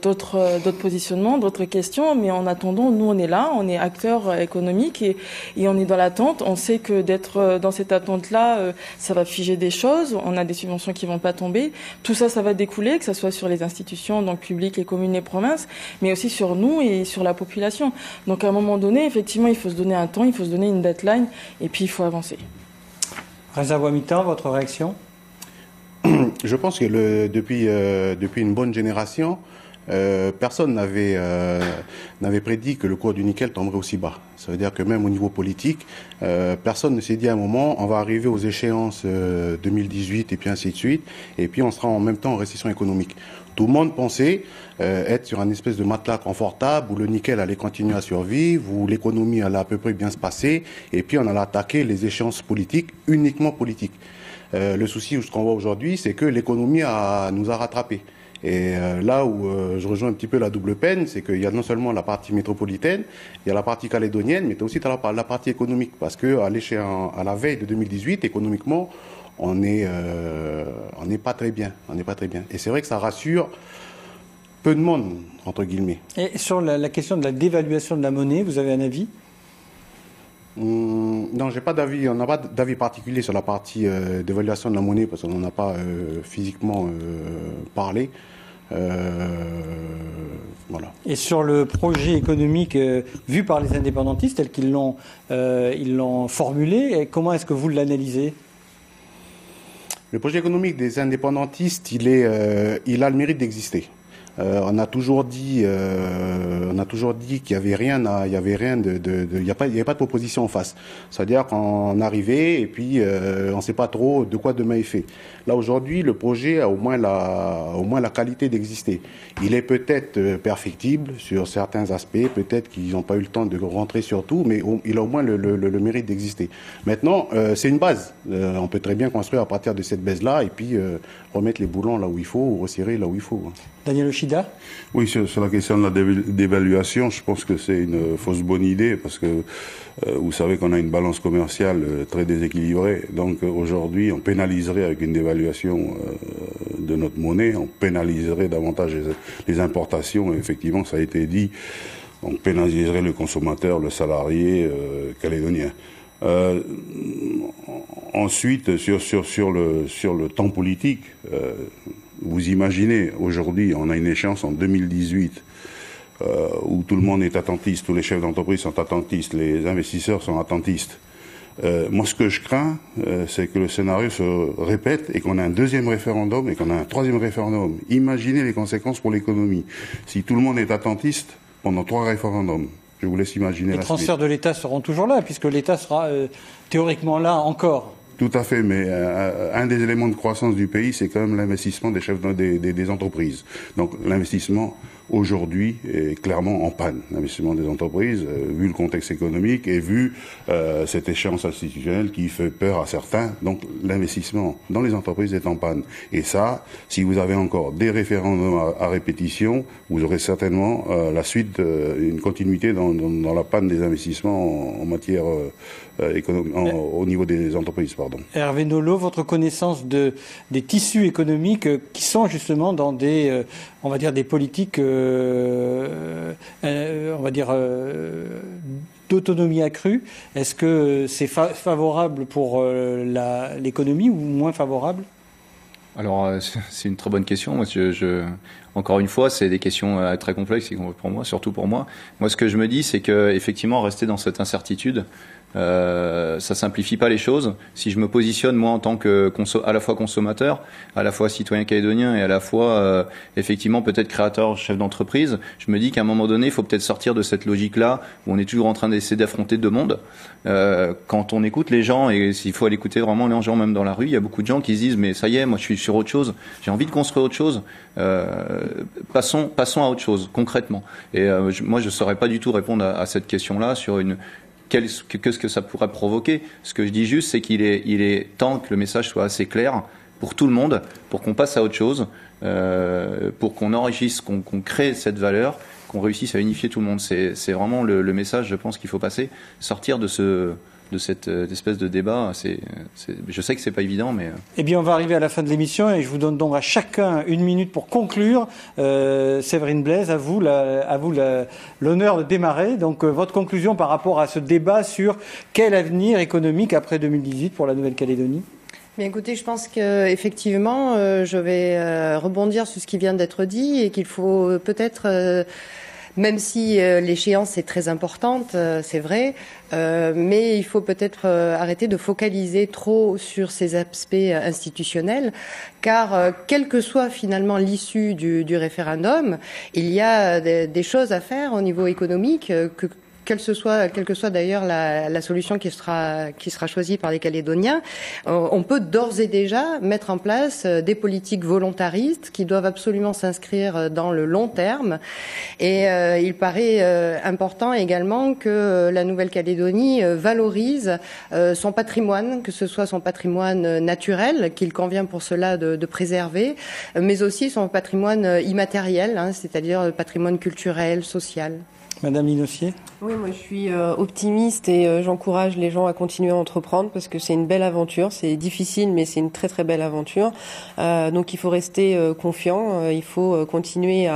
d'autres positionnements, d'autres questions, mais en attendant, nous, on est là, on est acteurs économiques et on est dans l'attente. On sait que d'être dans cette attente-là, ça va figer des choses, on a des subventions qui vont pas tomber. Tout ça, ça va découler, que ce soit sur les institutions, donc publiques, les communes, les provinces, mais aussi sur nous et sur la population. Donc à un moment donné, effectivement, il faut se donner un temps, il faut se donner une deadline, et puis il faut avancer. Reza Ouamitan, votre réaction? Je pense que depuis une bonne génération, personne n'avait prédit que le cours du nickel tomberait aussi bas. Ça veut dire que même au niveau politique, personne ne s'est dit à un moment, on va arriver aux échéances 2018 et puis ainsi de suite, et puis on sera en même temps en récession économique. Tout le monde pensait être sur un espèce de matelas confortable où le nickel allait continuer à survivre, où l'économie allait à peu près bien se passer, et puis on allait attaquer les échéances politiques, uniquement politiques. Le souci, ce qu'on voit aujourd'hui, c'est que l'économie nous a rattrapés. Et là où je rejoins un petit peu la double peine, c'est qu'il y a non seulement la partie métropolitaine, il y a la partie calédonienne, mais aussi la partie économique. Parce qu'à la veille de 2018, économiquement, on n'est pas très bien. On n'est pas très bien. Et c'est vrai que ça rassure peu de monde, entre guillemets. Et sur la question de la dévaluation de la monnaie, vous avez un avis ? Non, j'ai pas d'avis. On n'a pas d'avis particulier sur la partie d'évaluation de la monnaie parce qu'on n'en a pas physiquement parlé. Voilà. Et sur le projet économique vu par les indépendantistes, tel qu'ils l'ont formulé, comment est-ce que vous l'analysez ? Le projet économique des indépendantistes, il a le mérite d'exister. On a toujours dit qu'il y avait rien, il y avait pas de proposition en face. C'est-à-dire qu'on arrivait et puis on ne sait pas trop de quoi demain est fait. Là aujourd'hui, le projet a au moins la qualité d'exister. Il est peut-être perfectible sur certains aspects, peut-être qu'ils n'ont pas eu le temps de rentrer sur tout, mais il a au moins le mérite d'exister. Maintenant, c'est une base. On peut très bien construire à partir de cette base-là et puis remettre les boulons là où il faut ou resserrer là où il faut. Daniel Yoshida ? Oui, sur la question de la dévaluation, je pense que c'est une fausse bonne idée parce que vous savez qu'on a une balance commerciale très déséquilibrée. Donc aujourd'hui, on pénaliserait avec une dévaluation de notre monnaie, on pénaliserait davantage les importations. Et effectivement, ça a été dit, on pénaliserait le consommateur, le salarié calédonien. Ensuite, sur le temps politique, vous imaginez, aujourd'hui, on a une échéance en 2018 où tout le monde est attentiste, tous les chefs d'entreprise sont attentistes, les investisseurs sont attentistes. Moi, ce que je crains, c'est que le scénario se répète et qu'on a un deuxième référendum et qu'on a un troisième référendum. Imaginez les conséquences pour l'économie. Si tout le monde est attentiste pendant 3 référendums, je vous laisse imaginer la suite. Les transferts de l'État seront toujours là, puisque l'État sera théoriquement là encore. Tout à fait, mais un des éléments de croissance du pays, c'est quand même l'investissement des chefs des entreprises. Donc l'investissement aujourd'hui est clairement en panne. L'investissement des entreprises, vu le contexte économique et vu cette échéance institutionnelle qui fait peur à certains, donc l'investissement dans les entreprises est en panne. Et ça, si vous avez encore des référendums à répétition, vous aurez certainement la suite, une continuité dans la panne des investissements en matière au niveau des entreprises, pardon. Hervé Nolot, votre connaissance des tissus économiques qui sont justement dans des politiques, d'autonomie accrue, est-ce que c'est favorable pour l'économie ou moins favorable ? Alors, c'est une très bonne question. Moi, encore une fois, c'est des questions très complexes pour moi, surtout pour moi. Moi, ce que je me dis, c'est que effectivement, rester dans cette incertitude, ça simplifie pas les choses. Si je me positionne moi en tant que à la fois consommateur, à la fois citoyen calédonien et à la fois effectivement peut-être créateur, chef d'entreprise, je me dis qu'à un moment donné, il faut peut-être sortir de cette logique-là où on est toujours en train d'essayer d'affronter deux mondes. Quand on écoute les gens, et s'il faut aller écouter vraiment les gens même dans la rue, il y a beaucoup de gens qui se disent mais ça y est, moi je suis sur autre chose, j'ai envie de construire autre chose. Passons à autre chose concrètement. Et moi je saurais pas du tout répondre à cette question-là sur qu'est-ce que ça pourrait provoquer. Ce que je dis juste, c'est qu'il est temps que le message soit assez clair pour tout le monde, pour qu'on passe à autre chose, pour qu'on enrichisse, qu'on crée cette valeur, qu'on réussisse à unifier tout le monde. C'est vraiment le message, je pense, qu'il faut passer, sortir de cette espèce de débat. Je sais que c'est pas évident, mais... Eh bien, on va arriver à la fin de l'émission et je vous donne donc à chacun 1 minute pour conclure. Séverine Blaise, à vous l'honneur de démarrer. Donc, votre conclusion par rapport à ce débat sur quel avenir économique après 2018 pour la Nouvelle-Calédonie ? Bien, écoutez, je pense qu'effectivement, je vais rebondir sur ce qui vient d'être dit et qu'il faut peut-être même si l'échéance est très importante, c'est vrai, mais il faut peut-être arrêter de focaliser trop sur ces aspects institutionnels, car quelle que soit finalement l'issue du référendum, il y a des choses à faire au niveau économique quelle que soit d'ailleurs la solution qui sera choisie par les Calédoniens, on peut d'ores et déjà mettre en place des politiques volontaristes qui doivent absolument s'inscrire dans le long terme. Et il paraît important également que la Nouvelle-Calédonie valorise son patrimoine, que ce soit son patrimoine naturel, qu'il convient pour cela de préserver, mais aussi son patrimoine immatériel, c'est-à-dire le patrimoine culturel, social. Madame Linossier ? Oui, moi je suis optimiste et j'encourage les gens à continuer à entreprendre parce que c'est une belle aventure, c'est difficile mais c'est une très très belle aventure. Donc il faut rester confiant, il faut continuer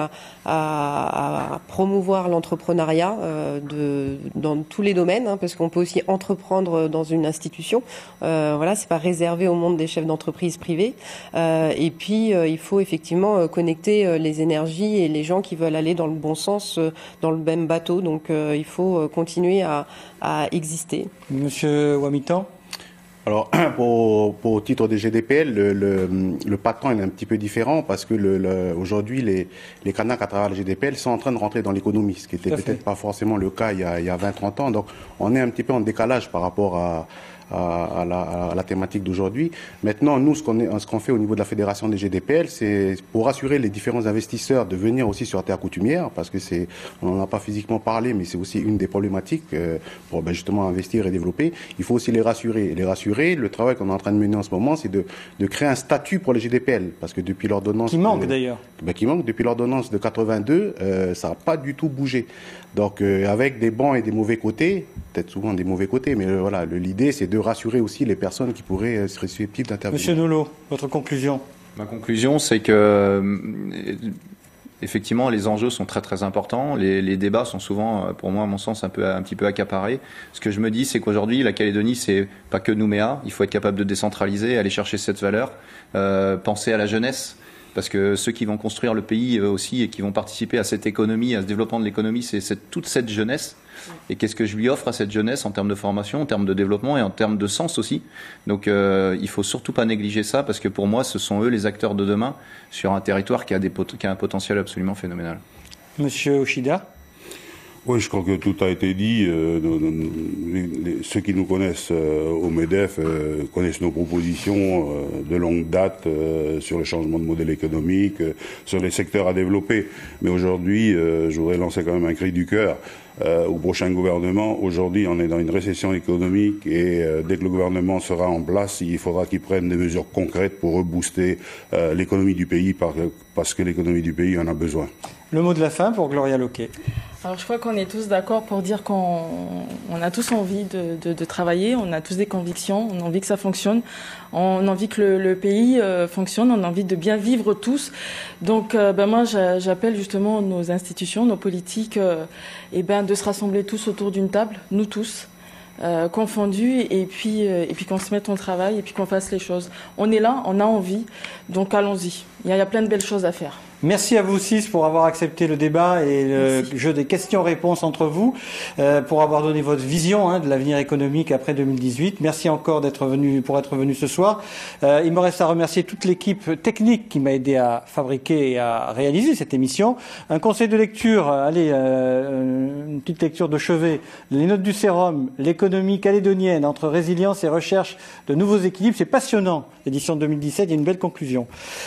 à promouvoir l'entrepreneuriat dans tous les domaines, parce qu'on peut aussi entreprendre dans une institution. Voilà, c'est pas réservé au monde des chefs d'entreprise privés. Et puis il faut effectivement connecter les énergies et les gens qui veulent aller dans le bon sens, dans le même bateau. Donc il faut continuer à exister. Monsieur Wamitan ? Alors, au titre des GDPL, le pattern est un petit peu différent parce que aujourd'hui, les Kanaks, à travers les GDPL, sont en train de rentrer dans l'économie, ce qui était peut-être pas forcément le cas il y a 20-30 ans. Donc, on est un petit peu en décalage par rapport à la thématique d'aujourd'hui. Maintenant, nous, ce qu'on fait au niveau de la Fédération des GDPL, c'est pour rassurer les différents investisseurs de venir aussi sur terre coutumière, parce que on n'en a pas physiquement parlé, mais c'est aussi une des problématiques pour justement investir et développer. Il faut aussi les rassurer. Le travail qu'on est en train de mener en ce moment, c'est de créer un statut pour les GDPL, parce que depuis l'ordonnance... Qui manque d'ailleurs. Qui manque. Depuis l'ordonnance de 82, ça n'a pas du tout bougé. Donc, avec des bons et des mauvais côtés, peut-être souvent des mauvais côtés, mais voilà, l'idée, c'est de rassurer aussi les personnes qui pourraient être susceptibles d'intervenir. Monsieur Nolot, votre conclusion ? Ma conclusion, c'est que effectivement, les enjeux sont très très importants. Les débats sont souvent, pour moi, à mon sens, un petit peu accaparés. Ce que je me dis, c'est qu'aujourd'hui, la Calédonie, c'est pas que Nouméa. Il faut être capable de décentraliser, aller chercher cette valeur, penser à la jeunesse. Parce que ceux qui vont construire le pays aussi et qui vont participer à cette économie, à ce développement de l'économie, c'est toute cette jeunesse. Et qu'est-ce que je lui offre à cette jeunesse en termes de formation, en termes de développement et en termes de sens aussi. Donc il faut surtout pas négliger ça parce que pour moi, ce sont eux les acteurs de demain sur un territoire qui a un potentiel absolument phénoménal. Monsieur Oshida ? Oui, je crois que tout a été dit. Ceux qui nous connaissent au MEDEF connaissent nos propositions de longue date sur le changement de modèle économique, sur les secteurs à développer. Mais aujourd'hui, je voudrais lancer quand même un cri du cœur au prochain gouvernement. Aujourd'hui, on est dans une récession économique et dès que le gouvernement sera en place, il faudra qu'il prenne des mesures concrètes pour rebooster l'économie du pays parce que l'économie du pays en a besoin. Le mot de la fin pour Gloria Loquet. Alors je crois qu'on est tous d'accord pour dire qu'on a tous envie de travailler, on a tous des convictions, on a envie que ça fonctionne, on a envie que le pays fonctionne, on a envie de bien vivre tous. Donc moi j'appelle justement nos institutions, nos politiques, de se rassembler tous autour d'une table, nous tous. Confondus et puis qu'on se mette au travail et puis qu'on fasse les choses. On est là, on a envie, donc allons-y. Il y a plein de belles choses à faire. Merci à vous six pour avoir accepté le débat et le jeu des questions-réponses entre vous, pour avoir donné votre vision de l'avenir économique après 2018. Merci encore d'être venu ce soir. Il me reste à remercier toute l'équipe technique qui m'a aidé à fabriquer et à réaliser cette émission. Un conseil de lecture, une petite lecture de chevet, les notes du sérum, l'économie calédonienne entre résilience et recherche de nouveaux équilibres. C'est passionnant. Édition 2017, il y a une belle conclusion.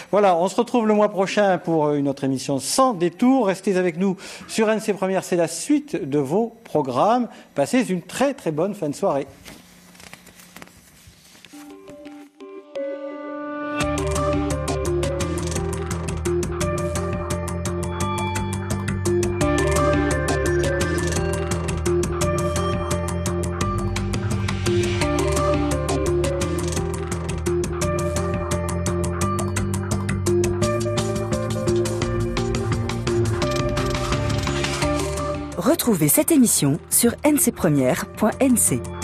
Voilà, on se retrouve le mois prochain pour une autre émission sans détour. Restez avec nous sur NC Première, c'est la suite de vos programmes. Passez une très très bonne fin de soirée. Retrouvez cette émission sur ncpremière.nc.